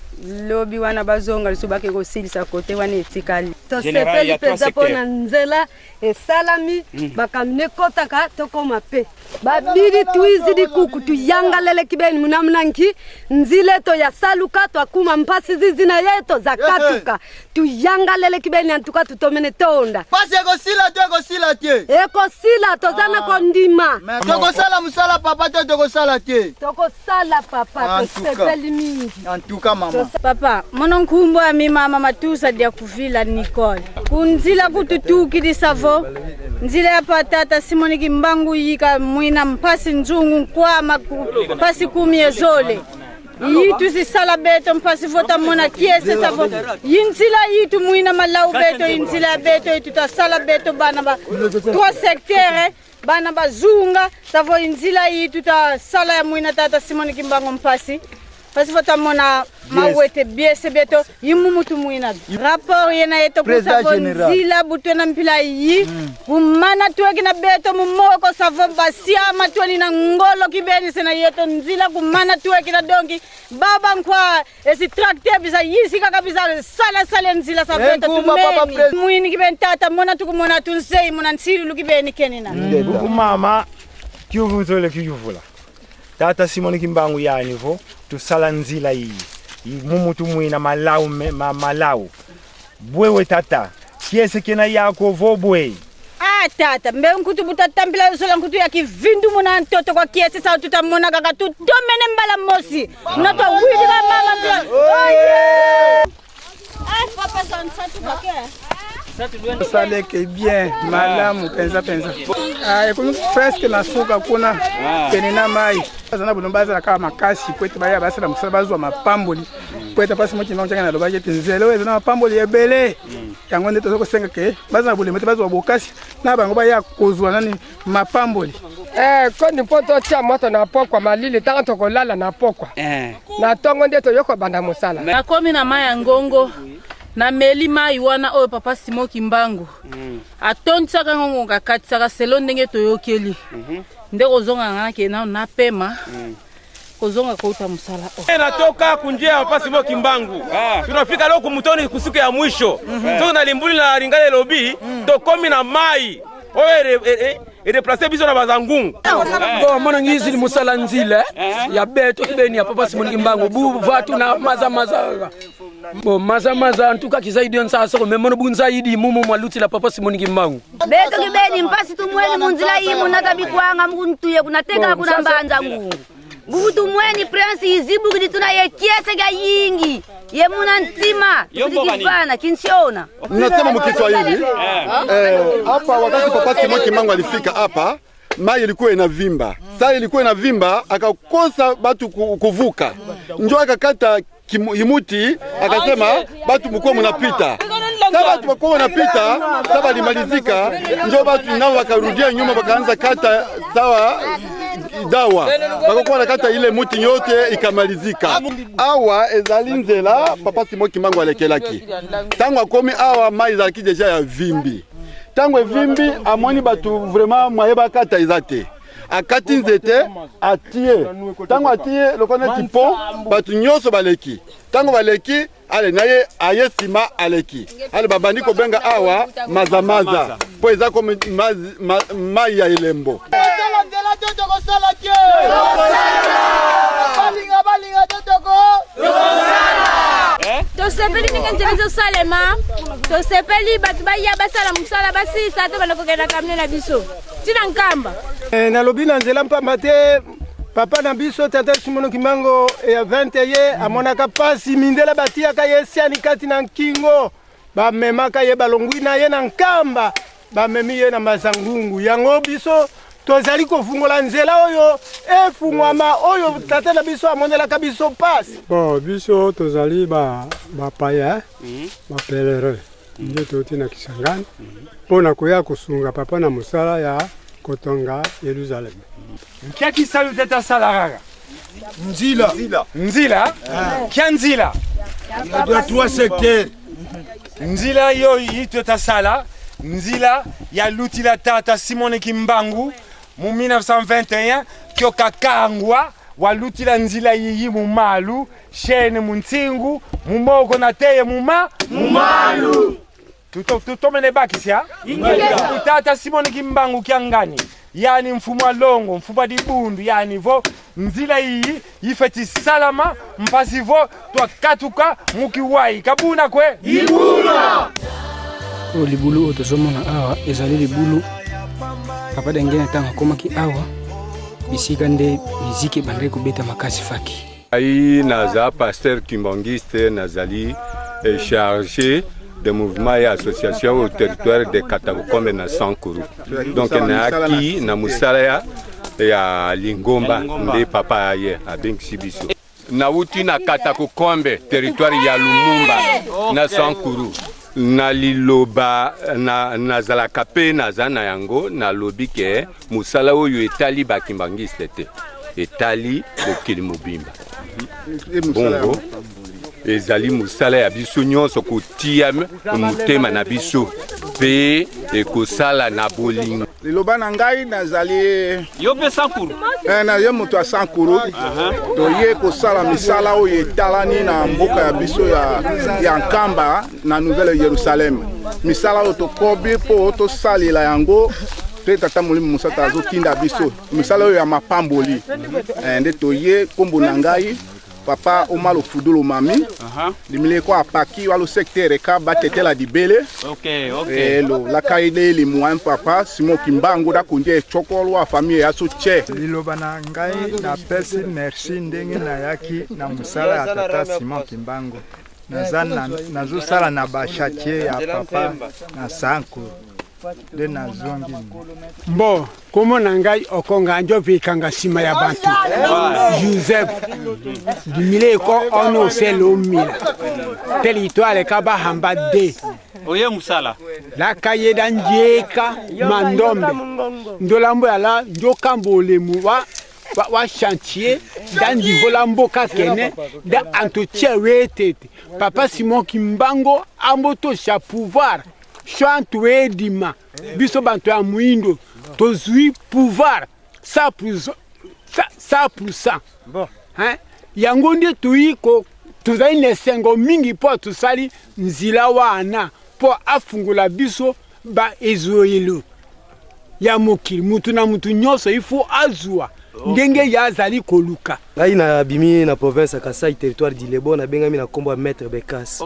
lobi wana bazonga lisubake ko silisa kote wana etikali to sepeli peza pona nzela esalami bakamne kota ka tokoma pe babiri tuizi di kuku tuyangalele kibeni munamnanki nzile to ya saluka to akuma mpasi zizina yeto zakatuka tuyangalele kibeni antuka tutomene tonda pasi eko sila tie eko sila to zana kondima toko sala musala papa toko sala tie toko sala papa to sepeli mingi antuka mama papa mononkumbo ya mi mama matusa dia kuvila Nicole kunzila kututuki di savo nzila ya patata Simon Kimbangu yika mwina mpasi nzungu kwa mpasi kumi ezole yitu si sala beto mpasi vota mona kiese savo yinzila yitu mwina malau beto yinzila beto yitu ta sala beto bana ba 3 secteurs bana bazunga savo yinzila yitu ta sala ya mwina tata Simon Kimbangu mpasi pasi vota mona mawete biese beto yimu mutu mwina rapport yena yeto kusavo nzila butwena mpila yi kumana tuweki na beto mumoko savo basiama tuweli na ngolo kibeni sena yeto nzila kumana tuweki na dongi baba nkwa esi trakte bisa yisi kaka bisa sala nzila sa beto tumeni mwini kibeni tata mona tukumona tunsei mona nsilu lukibeni kenina mama kiuvuzole kiuvula tata Simon Kimbangu ya nivo tusala nzila hii mumutu mwina malau bwewe tata kiese kena yako vobwe tata mbe nkutu butatambila usola nkutu ya kivindu muna ntoto kwa kiese sa tutamona kaka tutomene mbala mosi mnato wili ka mama mbila papa sansatu bake sale ke bien malamu penza ekomi presque na suka kuna pene na mai bazana bulombaza kama makasi kwete baya basala musala bazwa mapamboli kwete pasi moki nonga na lobaje tinzelo ezana mapamboli ebele yango ndeto zoko senga ke bazana bulemete bazwa bokasi na bango baya kozwa nani mapamboli koni poto tia moto na pokwa malili tanga tokolala na pokwa na tongo ndeto yoko banda musala nakomi na maya ngongo na meli mai wana oyo papa Simon Kimbangu atontsaka ngongo kakatisaka selo ndenge toyokeli nde kozonga ngana kena na pema kozonga kouta musala natoka kunjia ya papa Simon Kimbangu tunafika leo kumutoni kusiku ya mwisho soko na limbuli na ringale lobi tokomi na mai oyo replacer biso na bazangungu bo mona ngizi ni musala nzila ya beto kibeni ya papa Simon Kimbangu bu vatu na maza bo maza antuka kizaidi onsa soko memono bunza yidi mumu mwaluti la papa Simon Kimbangu beto kibeni mpasi tumweli munzila yimu natabikwanga mkuntuye kunateka kuna mbanza ngungu bubutu mweni prince izibu kidituna ye kiese ga yingi ye muna ntima kidikifana kinsiona Ninasema mkiswahili hapa wakati papa Simon Kimbangu alifika hapa mai ilikuwa inavimba. Sasa ilikuwa inavimba akakosa batu kuvuka. Njoo akakata himuti akasema batu mko mnapita. Sasa tunakuwa wanapita, sasa limalizika, ndio watu nao wakarudia nyuma wakaanza kata sawa dawa. Wakakuwa nakata ile muti yote ikamalizika. Awa ezali nzela Papa Simon Kimbangu alekelaki. Tangu akomi awa mai zalaki deja ya vimbi. Tangu vimbi amoni batu vraiment mayeba kata izate. Akati nzete atie. Tangu atie lokone tipo batu nyoso baleki. Tangu baleki ale naye aye sima aleki. Ale babandi ko benga awa mazamaza. Po eza ko mai ya ilembo. tosepeli ndenge nzela ezosalema tosepeli bato baya basala mosala basilisa to bana kokenda kamine na biso ntina nkamba nalobi na nzela mpamba te papa na biso tata Simon Kimbangu ya 20 ye amonaka pasi mindela batiaka ye siani kati na nkingo bamemaka ye balongwi na ye na nkamba bamemi ye na mazangungu yango biso tozali kofungola nzela oyo efungwama oyo tata na biso amonelaka biso pasi. Bon, biso tozali bapaya bapelere nde toti na Kisangani mpona koya kosunga papa na mosala ya kotonga Yerusalem. Kiaki salu teta salarara Nzila. Nzila? Kia nzila? Il y a 3 secteurs. Nzila yo yitota sala nzila ya lutila tata Simon Kimbangu mu 1921 kyo kakangwa walutila nzila yiyi mu malu shene mu ntsingu mu moko na teye mu malu tutomene bakisya tata Simon Kimbangu kiangani yani mfumo longo mfumo dibundu yani vo nzila yiyi yifeti salama mpasi vo twakatuka mukiwai kabuna kwe ibuna libulu otozomona awa ezali libulu papa dengene tanga komaki awa bisika nde miziki bandai kubeta makasi faki ai naza pasteur kimbangiste nazali chargé de mouvement et association au territoire de Katabukombe na Sankuru donc naaki na musala ya Lingomba nde papa aye abengisi biso nauti na Katabukombe territoire ya Lumumba na Sankuru na liloba na zalaka pe naza na yango na lobi ke musala oyo etali bakimbangiste te etali bokili mobimba bongo ezali musala ya biso nyonso kotia motema na biso pe ekosala na bolingo liloba na ngai nazali yo pe Sankuru na yo moto ya Sankuru toye kosala misala oyo etalani na mboka ya biso ya Nkamba na Nouvelle Yerusalem misala oyo tokobi po tosalela yango te tata Molimo Mosata azotinda biso misala oyo ya mapamboli nde toye kombo na ngai papa omalo fudulu mami limile ko apaki walo secteur ka batetela dibele elo la kaide limwa papa Simon Kimbangu da kunje chokolo wa famille ya so che liloba na ngai na pesi merci ndenge na yaki na musala ya tata Simon Kimbangu nazo sala na bashatie ya papa na Sankuru de nazongi Bo, komo na ngai okonga njo vikanga sima ya bantu Joseph dimile ko ono selo mila territoire kaba hamba de oye musala la kayeda njeka mandombe ndolambo ya la njokambole muwa wa chantier dans divola mboka kene da entretien wetete papa Simon Kimbangu amboto cha pouvoir chantu edima biso bantu ya muindo tozui pouvoir 100% bon hein yango ndi tuiko tuzali nesengo mingi po tusali nzila wana po afungula biso ba ezoyelo ya mokili mutu na mutu nyoso ifo azua ndenge ya zali koluka ngai na bimi na province Kasai territoire d'Ilebo na bengami na kombo maître Bekas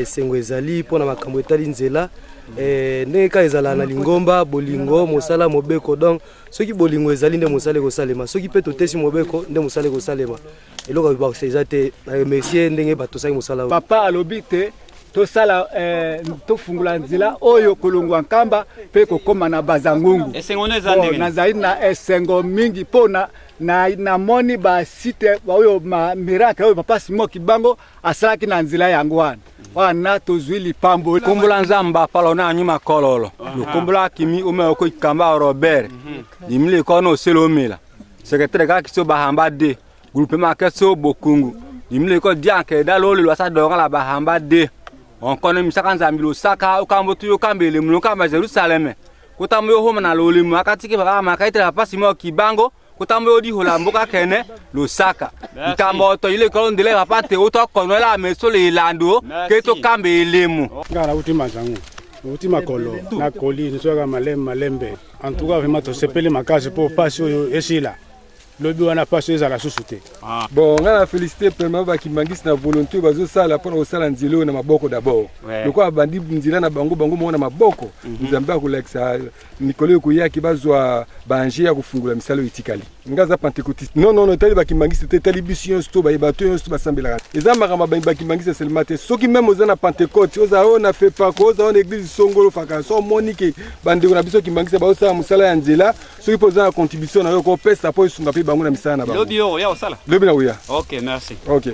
sengo ezali pona makambo etali nzela ndenge ka ezala na Lingomba bolingo mosala mobeko donc soki bolingo ezali nde mosala kosalema soki pe totesi mobeko nde mosala kosalema eloko ba seza te na remercier ndenge bato sai mosala papa alobi te tosala tofungula nzela oyo kolongwa Nkamba pe kokoma na bazangungu esengo neza ndenge nazali na esengo mingi pona na moni ba site oyo ma miracle oyo papa Simon Kimbangu asalaki na nzela yango wana wana tozwi lipambo kombola nzamba palona nyuma kololo kombola kimi ome ko kamba Robert dimile ko no selomela secrétaire ka kiso bahamba de groupement keso bokungu dimile ko dianke dalo le wasa do la bahamba de on connaît misaka nzambilo saka okambo tuyo kambele munoka ma Jerusalem kotambo yo homa na lolimu akatike baka makaitela pasi mo kibango kotambo yo di hola mboka kene losaka ikambo to ile ko ndele apate oto kono la meso le lando keto kambele mu ngara utima zangu utima kolo na koli nisoka malembe en tout cas vraiment to sepele makazi po pasi yo esila lobi wana pasi ezala susute bon ngana féliciter pema ba kimangisi na volonté bazo sala pona osala nzilo na maboko d'abord loko bandi nzila na bango mona maboko nzamba ko lexa Nicolas Kuyaki bazwa banje ya kufungula misalo itikali ngaza pentecôtiste non tali ba kimangisi tali bision sto ba bato yo sto basambela eza makama ba kimangisi seulement te soki même ozana pentecôte oza ona fait pas cause on église songolo faka so monique bande na biso kimangisi ba osala musala ya nzela soki poza contribution na yo ko pesa po isunga pe bango na misala na bango lobi yo ya osala lobi na uya OK merci OK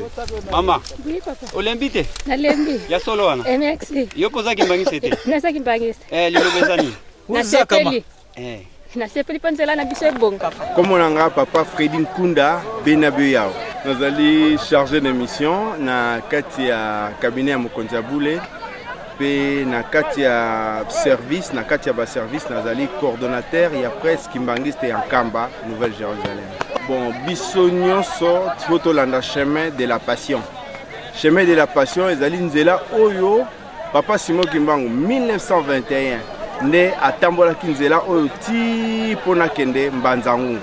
mama oui papa olembite na lembi ya solo wana merci yo poza kimangisi te nasa kimangisi lilobezani na sepeli panzela na biso bonga comme nanga papa Fredi Nkunda Benabe yao nazali chargé de mission na kati ya cabinet ya mokonzi Bule pe na kati ya service na kati ya ba service nazali coordonnateur ya presse kimbangiste ya Nkamba Nouvelle-Jérusalem. Bon biso nyonso faut landa chemin de la passion. Chemin de la passion ezali nzela oyo papa Simon Kimbangu 1921 nde atambolaki nzela oyo ti pona kende mbanzangu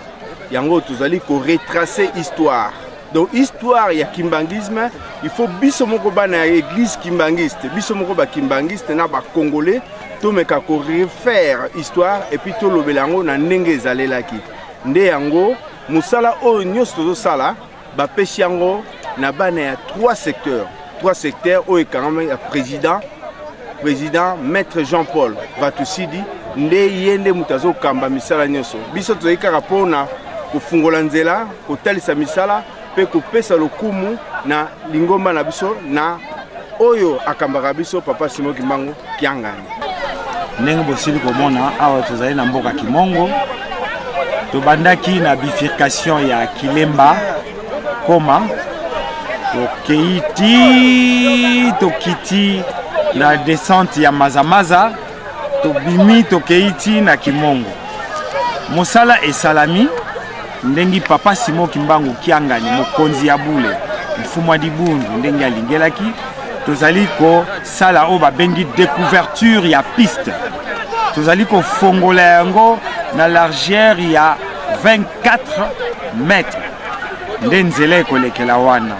yango tozali ko retracer histoire. Donc histoire ya kimbangisme il faut biso moko bana église kimbangiste biso moko ba kimbangiste na ba congolais to meka ko refaire histoire et puis to lobelango na ndenge ezalelaki nde yango musala oyo nyonso tozosala ba pesi yango na bana ya trois secteurs oyo ekangama ya président maître Jean-Paul Vatusidi nde yende mutazo kamba misala nyonso biso tozali kaka pona kofungola nzela kotalisa misala pe kopesa lokumu na lingomba na biso na oyo akambaka biso papa Simon Kimbangu Kiangani ndenge bosili komona awa tozali na mboka Kimongo tobandaki na bifurcation ya Kilemba Koma tokiti na descente ya Mazamaza tobimi tokeiti na Kimongo mosala esalami ndengi papa Simon Kimbangu Kiangani mokonzi ya Bule mfumwa dibundu ndengi alingelaki tozali ko sala o babengi découverture ya piste tozali ko fongola yango na largeur ya 24 mètres ndenzele ekolekela wana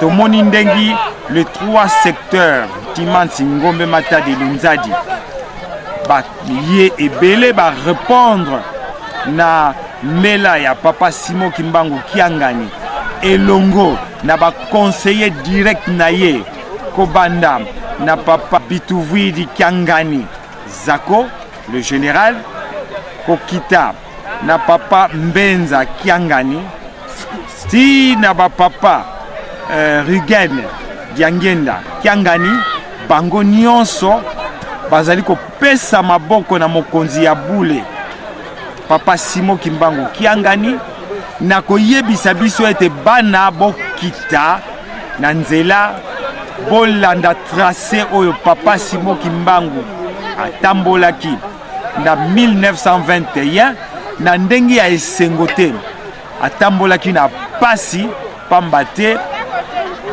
tomoni ndengi le 3 secteurs Timansi Ngombe Matadi Lunzadi ba ye ebele ba répondre na mela ya papa Simon Kimbangu Kiangani elongo na ba conseiller direct na ye kobanda na papa Bituvidi Kiangani Zako le général kokita na papa Mbenza Kiangani ti na ba papa Rugen Diangenda Kiangani bango nyonso bazali kopesa maboko na mokonzi ya Bule papa Simon Kimbangu Kiangani na koyebisa biso ete bana bokita na nzela bolanda tracé oyo papa Simon Kimbangu atambolaki na 1921 na ndenge ya esengo te atambolaki na pasi pamba te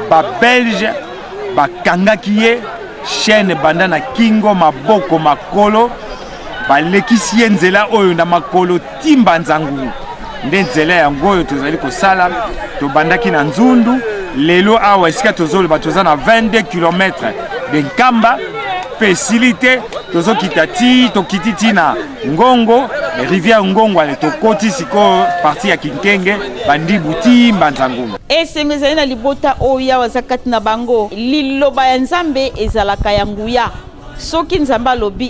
ba Belge bakangaki ye chaîne banda na kingo maboko makolo balekisi ye nzela oyo na makolo timba nzangu nde nzela yango oyo tozali kosala tobandaki na Nzundu lelo awa esika tozoloba toza na 22 km de Nkamba facilité tozokita ti tokiti ti na Ngongo rivière Ngongo ale tokoti siko parti ya Kinkenge bandibu timba nzangu esengo ezali na libota oyo awa zakati na bango liloba ya Nzambe ezalaka ya nguya soki Nzambe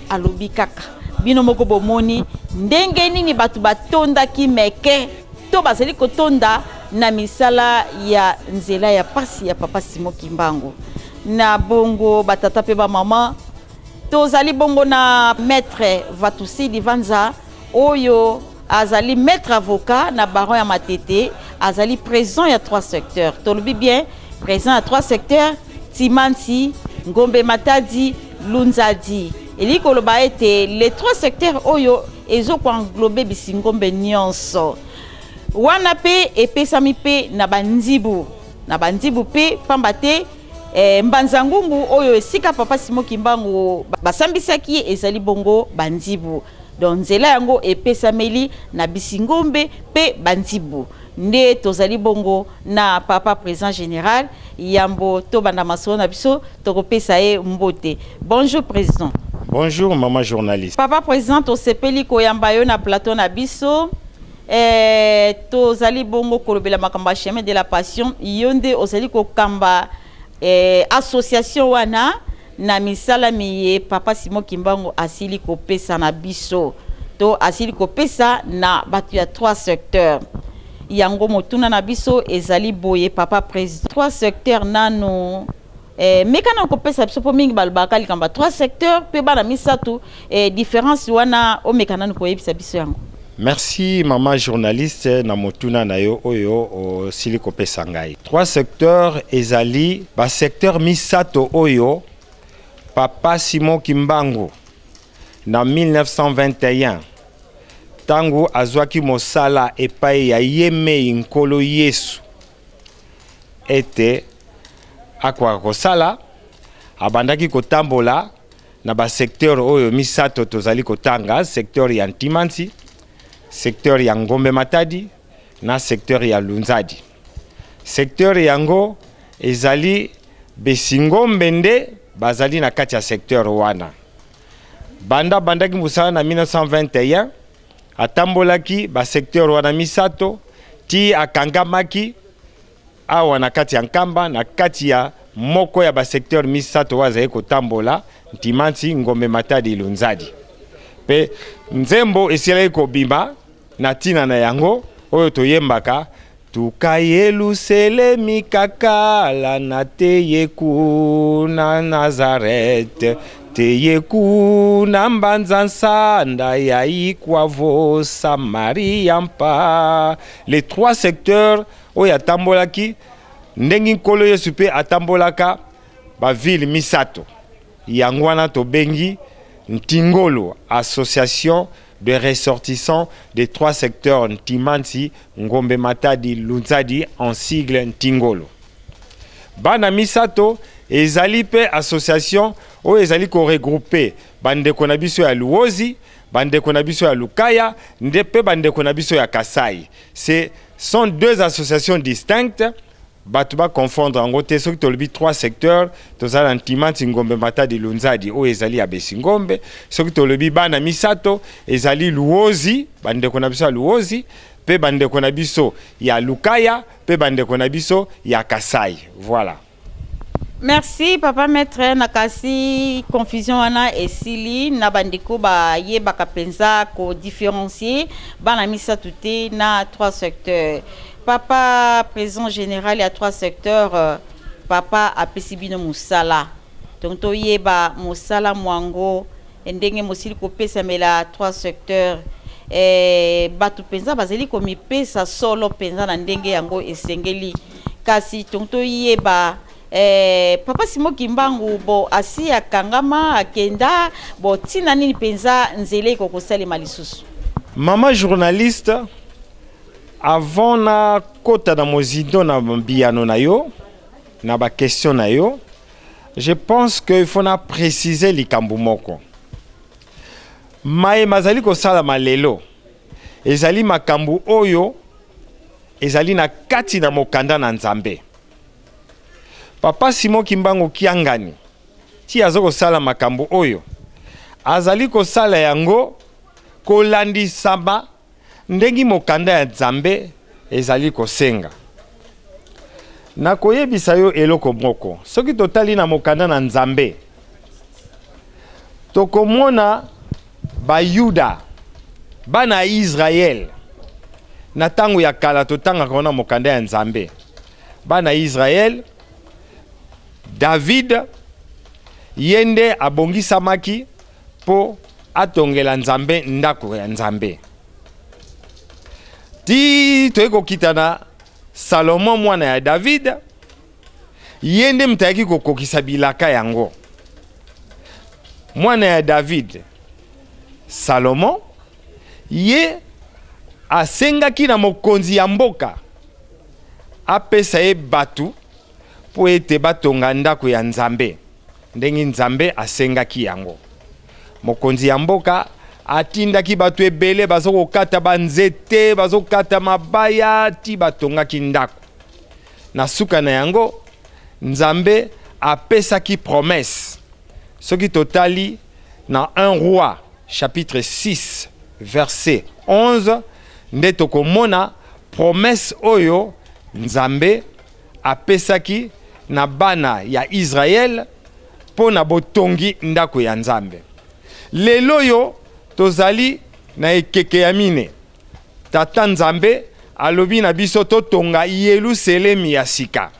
alobi kaka bino moko bomoni ndenge nini batu batondaki meke to bazali kotonda na misala ya nzela ya pasi ya papa Simon Kimbangu na bongo batata pe ba mama tozali bongo na maître Vatusidi Vanza oyo azali maître avocat na baron ya Matete azali présent ya 3 secteurs tolobi bien présent à 3 secteurs Timanti Ngombe Matadi Lunzadi eli koloba ete les 3 secteurs oyo ezoko englober bisingombe nyonso wana pe epesami pe na bandibu pe pambate mbanzangungu oyo esika papa Simon Kimbangu basambisaki ezali bongo bandibu donc nzela yango epesameli na bisingombe pe bandibu nde tozali bongo na papa président général yambo to banda maso na biso tokopesa ye mbote. Bonjour président. Bonjour maman journaliste. Papa président tosepeli koyamba yo na plateau na biso tozali bongo kolobela makamba chemin de la passion yonde ozali kokamba association wana na misala miye papa Simon Kimbangu asili kopesa na biso to asili kopesa na batu ya 3 secteurs yango motuna na biso ezali boye papa président 3 secteurs nano mekana kopesa biso po mingi balbaka likamba 3 secteurs pe bana misato différence wana o mekana ko yebisa biso yango. Merci maman journaliste na motuna na yo oyo o siliko pesa ngai. 3 secteurs ezali ba secteur misato oyo papa Simon Kimbangu na 1921 tangu azwaki mosala epai ya yeme nkolo Yesu ete akwa kosala abandaki kotambola na ba secteur oyo misato tozali kotanga secteur ya Ntimanti secteur ya Ngombe Matadi na secteur ya Lunzadi. Secteur yango ezali besingombe nde bazali na kati ya secteur wana. Bandaki musala na 1921 atambolaki ba secteur wana misato ti akangamaki awa na kati ya Nkamba na kati ya moko ya ba secteur misato wazali kotambola Ntimanti Ngombe Matadi Lunzadi. Pe nzembo esili kobima na tina na yango oyo toyembaka tukayelusele mikakala na teyeku na Nazareth teyeku na mbanza nsanda ya ikwavo Samaria mpa. Les 3 secteurs oyo atambolaki ndengi nkolo Yesu pe atambolaka ba ville misato yango wana tobengi Ntingolo, association de ressortissants des 3 secteurs Ntimanti, Ngombe Matadi, Lunzadi, en sigle Ntingolo. Bana misato ezali pe association o ezali ko regrouper bande konabiso ya Luozi, bande konabiso ya Lukaya, ndepe bande konabiso ya Kasai. Ce sont 2 associations distinctes. Batuba confondre en gros soki tolobi 3 secteurs tozala Ntimanti Ngombe Matadi Lunzadi o ezali ya Besingombe soki tolobi bana misato ezali Luozi bandeko na biso ya Luozi pe bandeko na biso ya Lukaya pe bandeko na biso ya Kasai. Voilà. Merci papa maître nakasi confusion wana esili na bandeko ba yebaka penza ko différencier bana misato te na 3 secteurs. Papa président général à 3 secteurs papa apesibino musala donc to yeba musala mwango ndenge mosili ko pesa mela 3 secteurs batu penza bazeli ko mi pesa solo penza na ndenge yango esengeli kasi donc to yeba papa Simon Kimbangu bo asi akangama akenda bo tina nini penza nzele ko kosalema lisusu. Maman journaliste avant na kota na mozindo na biano na yo na ba question na yo, je pense que il faut na préciser likambo moko. Mae mazali ko sala malelo ezali makambu oyo ezali na kati na mokanda na Nzambe. Papa Simon Kimbangu kiangani ti azoko sala makambu oyo azali ko sala yango kolandi saba ndengi mokanda ya Nzambe ezali kosenga. Na koyebisa yo eloko moko. Soki totali na mokanda na Nzambe tokomona ba Yuda bana Israel na tango ya kala totanga kona mokanda ya Nzambe. Bana Israel David yende abongisamaki po atongela Nzambe ndako ya Nzambe. Ti toyekokita na Salomon mwana ya David yende mutayaki kokokisa bilaka yango. Mwana ya David Salomon ye asengaki na mokonzi ya mboka apesa ye batu po ete batonga ndako ya Nzambe ndenge Nzambe asengaki yango. Mokonzi ya mboka atindaki batu ebele bazokokata banzete bazokata mabaya ti batongaki ndako. Na suka na yango Nzambe apesaki promesse. Soki totali na 1 Roi chapitre 6 verset 11 nde tokomona promesse oyo Nzambe apesaki na bana ya Israel po na botongi ndako ya Nzambe. Lelo yo tozali na ekeke ya mine. Tata Nzambe alobi na biso totonga Yerusalem ya sika.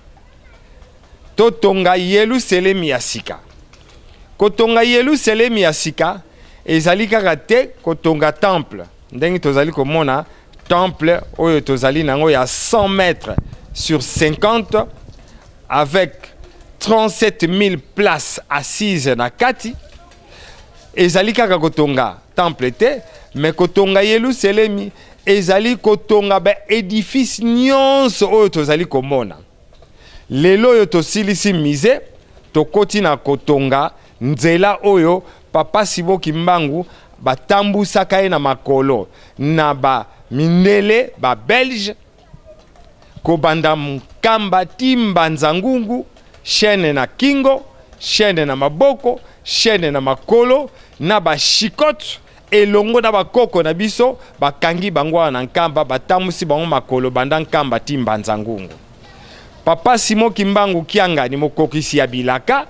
Totonga Yerusalem ya sika. Kotonga Yerusalem ya sika ezali kaka te kotonga temple. Ndenge tozali komona temple oyo tozali nango ya 100 mètres sur 50 avec 37 000 places assises na kati. Ezali kaka kotonga temple te, mais kotonga Yerusalemi ezali kotonga ba édifice nyonso oyo tozali komona. Lelo oyo tosilisi mise tokoti na kotonga nzela oyo Papa Siboki Mbangu batambusaka ye na makolo na ba mindele ba Belge kobanda mkamba timba nzangungu chaîne na kingo chaîne na maboko chaîne na makolo na ba shikote elongo na bakoko na biso bakangi bango na nkamba batambusi bango makolo banda nkamba timba nzangungu. Papa Siboki Mbangu Kianga ni mokokisi ya bilaka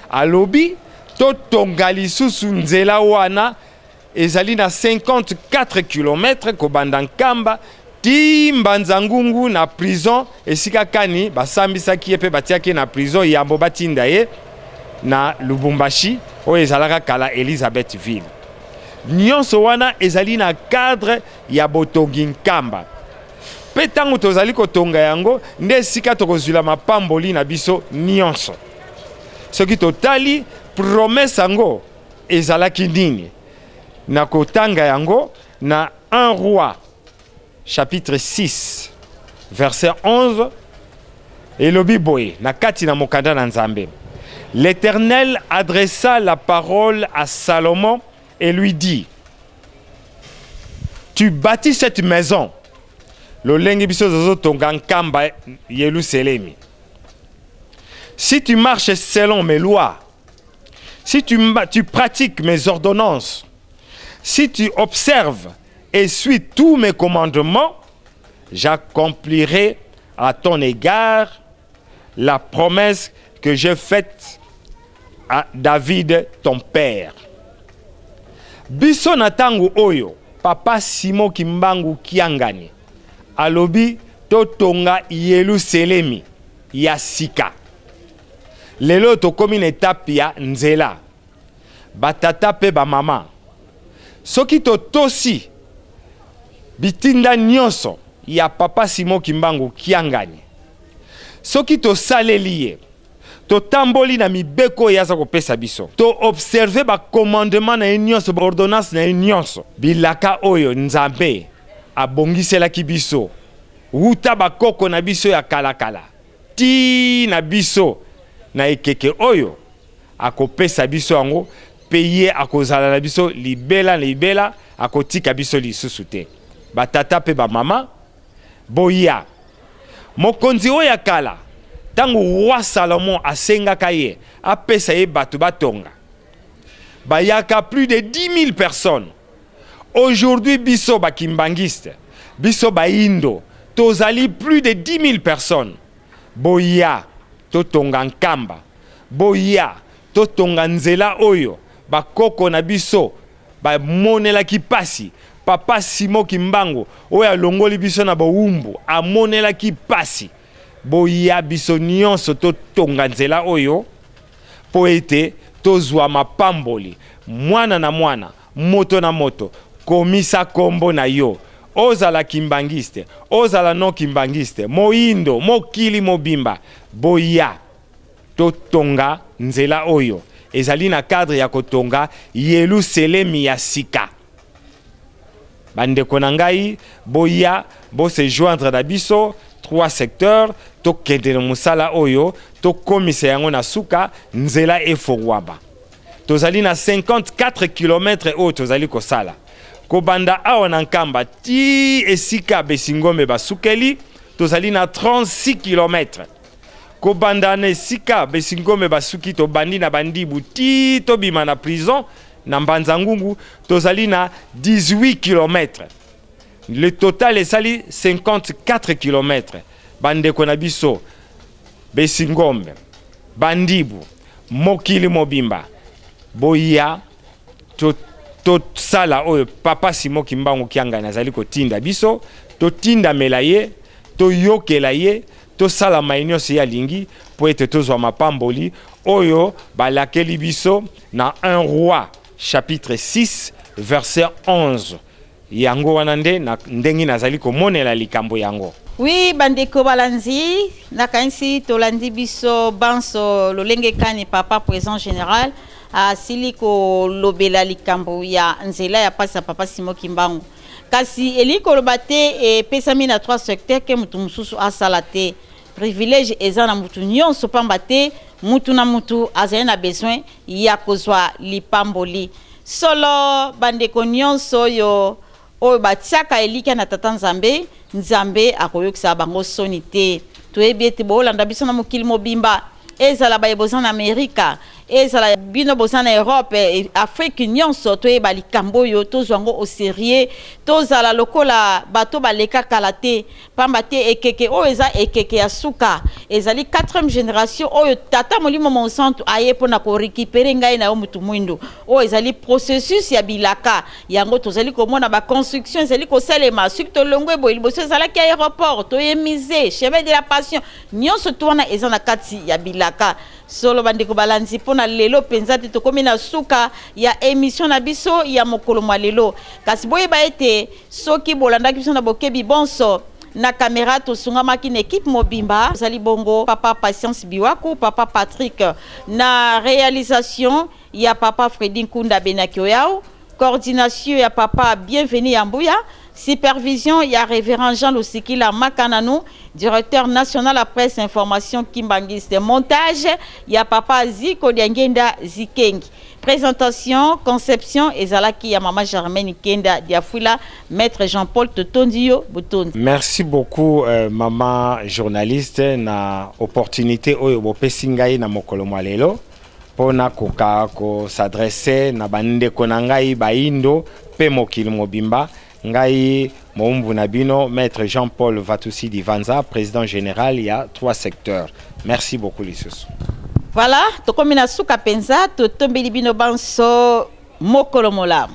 alobi totonga lisusu nzela wana ezali na 54 km kobanda nkamba timba nzangungu na prison esika kani basambisaki ye pe batiaki na prison yambo batinda ye na Lubumbashi oyo ezalaka kala Elizabethville. Nyonso wana ezali na cadre ya botongi nkamba. Pe tango tozali kotonga yango nde esika tokozwila mapamboli na biso nyonso. Soki totali promesse yango ezalaki nini na kotanga yango na 1 Roi chapitre 6 verset 11 elobi boye na kati na mokanda na Nzambe. L'Éternel adressa la parole à Salomon et lui dit: tu bâtis cette maison. Lolengi biso zozo tonga nkamba Yerusalemi. Si tu marches selon mes lois, si tu pratiques mes ordonnances, si tu observes et suis tous mes commandements, j'accomplirai à ton égard la promesse que j'ai faite à David ton père. Biso na tangu oyo Papa Siboki Mbangu Kiangani alobi totonga Yerusalemi ya sika. Lelo tokomi na etape ya nzela batata pe ba mama soki totosi bitinda nyonso ya Papa Siboki Mbangu Kiangani soki tosaleli ye totamboli na mibeko yaza kopesa biso to observe ba commandement na nyonso ba ordonnance na nyonso bilaka oyo Nzambe abongiselaki biso wuta bakoko na biso ya kalakala ti na biso na ekeke oyo akopesa biso yango peye akozala na biso libela akotika biso lisusu te. Batata pe ba mama boya mokonzi oyo ya kala tango roi Salomon asengaka ye apesa ye batu batonga bayaka plus de 10 000 personnes. Aujourd'hui biso bakimbangiste biso baindo tozali plus de 10 000 personnes. Boya totonga nkamba boya totonga nzela oyo bakoko na biso bamonelaki pasi. Papa Siboki Mbangu oyo alongoli biso na bowumbu amonelaki pasi. Boya biso nyonso totonga nzela oyo poete tozwa mapamboli mwana na mwana moto na moto komisa kombo na yo ozala kimbangiste ozala no kimbangiste moindo mokili mobimba boya totonga nzela oyo ezali na cadre ya kotonga Yerusalemi ya sika. Bandeko na ngai boya bo se joindre na biso 3 secteurs to kende na musala oyo to komisa yango na suka nzela efowaba. Tozali na 54 km oyo tozali kosala. Kobanda awa na nkamba ti esika Besingombe basukeli tozali na 36 km. Kobanda na esika Besingombe basuki to bandi na bandibu ti to bima na prison na Mbanzangungu tozali na 18 km. Le total esali 54 km. Bandeko na biso Besingombe bandibu mokili mobimba boya to sala oyo papa Simon Kimbangu Kianga nazali kotinda biso to tinda melaye to yokela ye to sala mainyos ya lingi po ete tozwa mapamboli oyo balakeli biso na 1 roi chapitre 6 verset 11 yango wana nde na ndengi nazali komonela likambo yango. Oui, bandeko balanzi nakanisi tolandi biso banso lolenge kani papa président général asili ko lobela likambo ya nzela ya pasa papa Simon Kimbangu kasi eliko lobate e pesami na 3 secteurs ke mutu mususu asala te privilège eza na mutu nyonso pamba te mutu na mutu azali na besoin ya kozwa lipamboli solo bandeko nyonso yo oyo batiaka elika na tata nzambe nzambe akoyokisa bango soni te toyebi ete boolanda biso na mokili mobimba ezala baye na Amerika ezala bino boza na Europe Afrique nyonso toyeba likambo oyo tozwango au sérieux tozala lokola bato baleka kala te pamba te ekeke oyo eza ekeke ya suka ezali 4e génération oyo tata molimo monsanto aye mpona korécupere ngai na yo mutu mwindo oyo ezali processus ya bilaka yango tozali komona baconstruction ezali kosalema soki tolongwe boye liboso ezalaki aéroport toyemise chemin de la passion nyonso to wana eza na kati ya bilaka solo bandeko balanzi pona lelo penza te tokomi na suka ya émission na biso ya mokolo mwa lelo kasi boyeba ete soki bolandaki biso na bokebi bonso na caméra tosungamaki na équipe mobimba zali bongo papa Patience Biwaku papa Patrick na réalisation ya papa Fredi Nkunda Benakio yao coordination ya papa Bienvenue Yambuya supervision ya révérend Jean Lusikila Makananu directeur national à presse information Kimbangiste montage ya papa Ziko Diangenda Zikengi présentation conception ezalaki ya mama Germaine Kenda Diafula maître Jean-Paul Totondio Butondi. Merci beaucoup maman journaliste na opportunité oyo bopesi ngai na mokolo mwa lelo pona koka ko s'adresser na bandeko na ngai baindo pe mokili mobimba ngai moumbu na bino maître Jean-Paul Vatusi Divanza président général il y a 3 secteurs. Merci beaucoup Lissus. Voilà, tokomi na suka penza totombeli bino banso mokolo molam.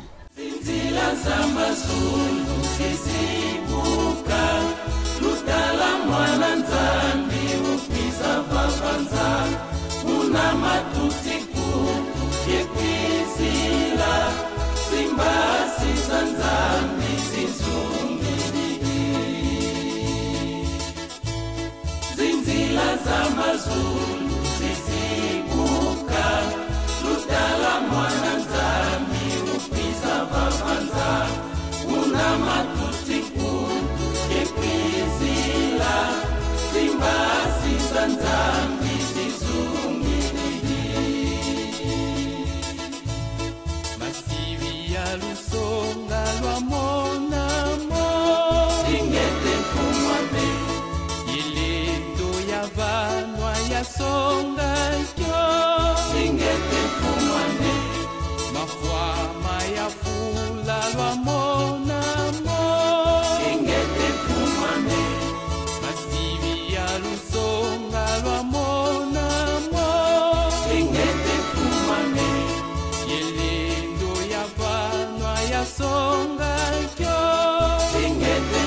Songa kyo, singete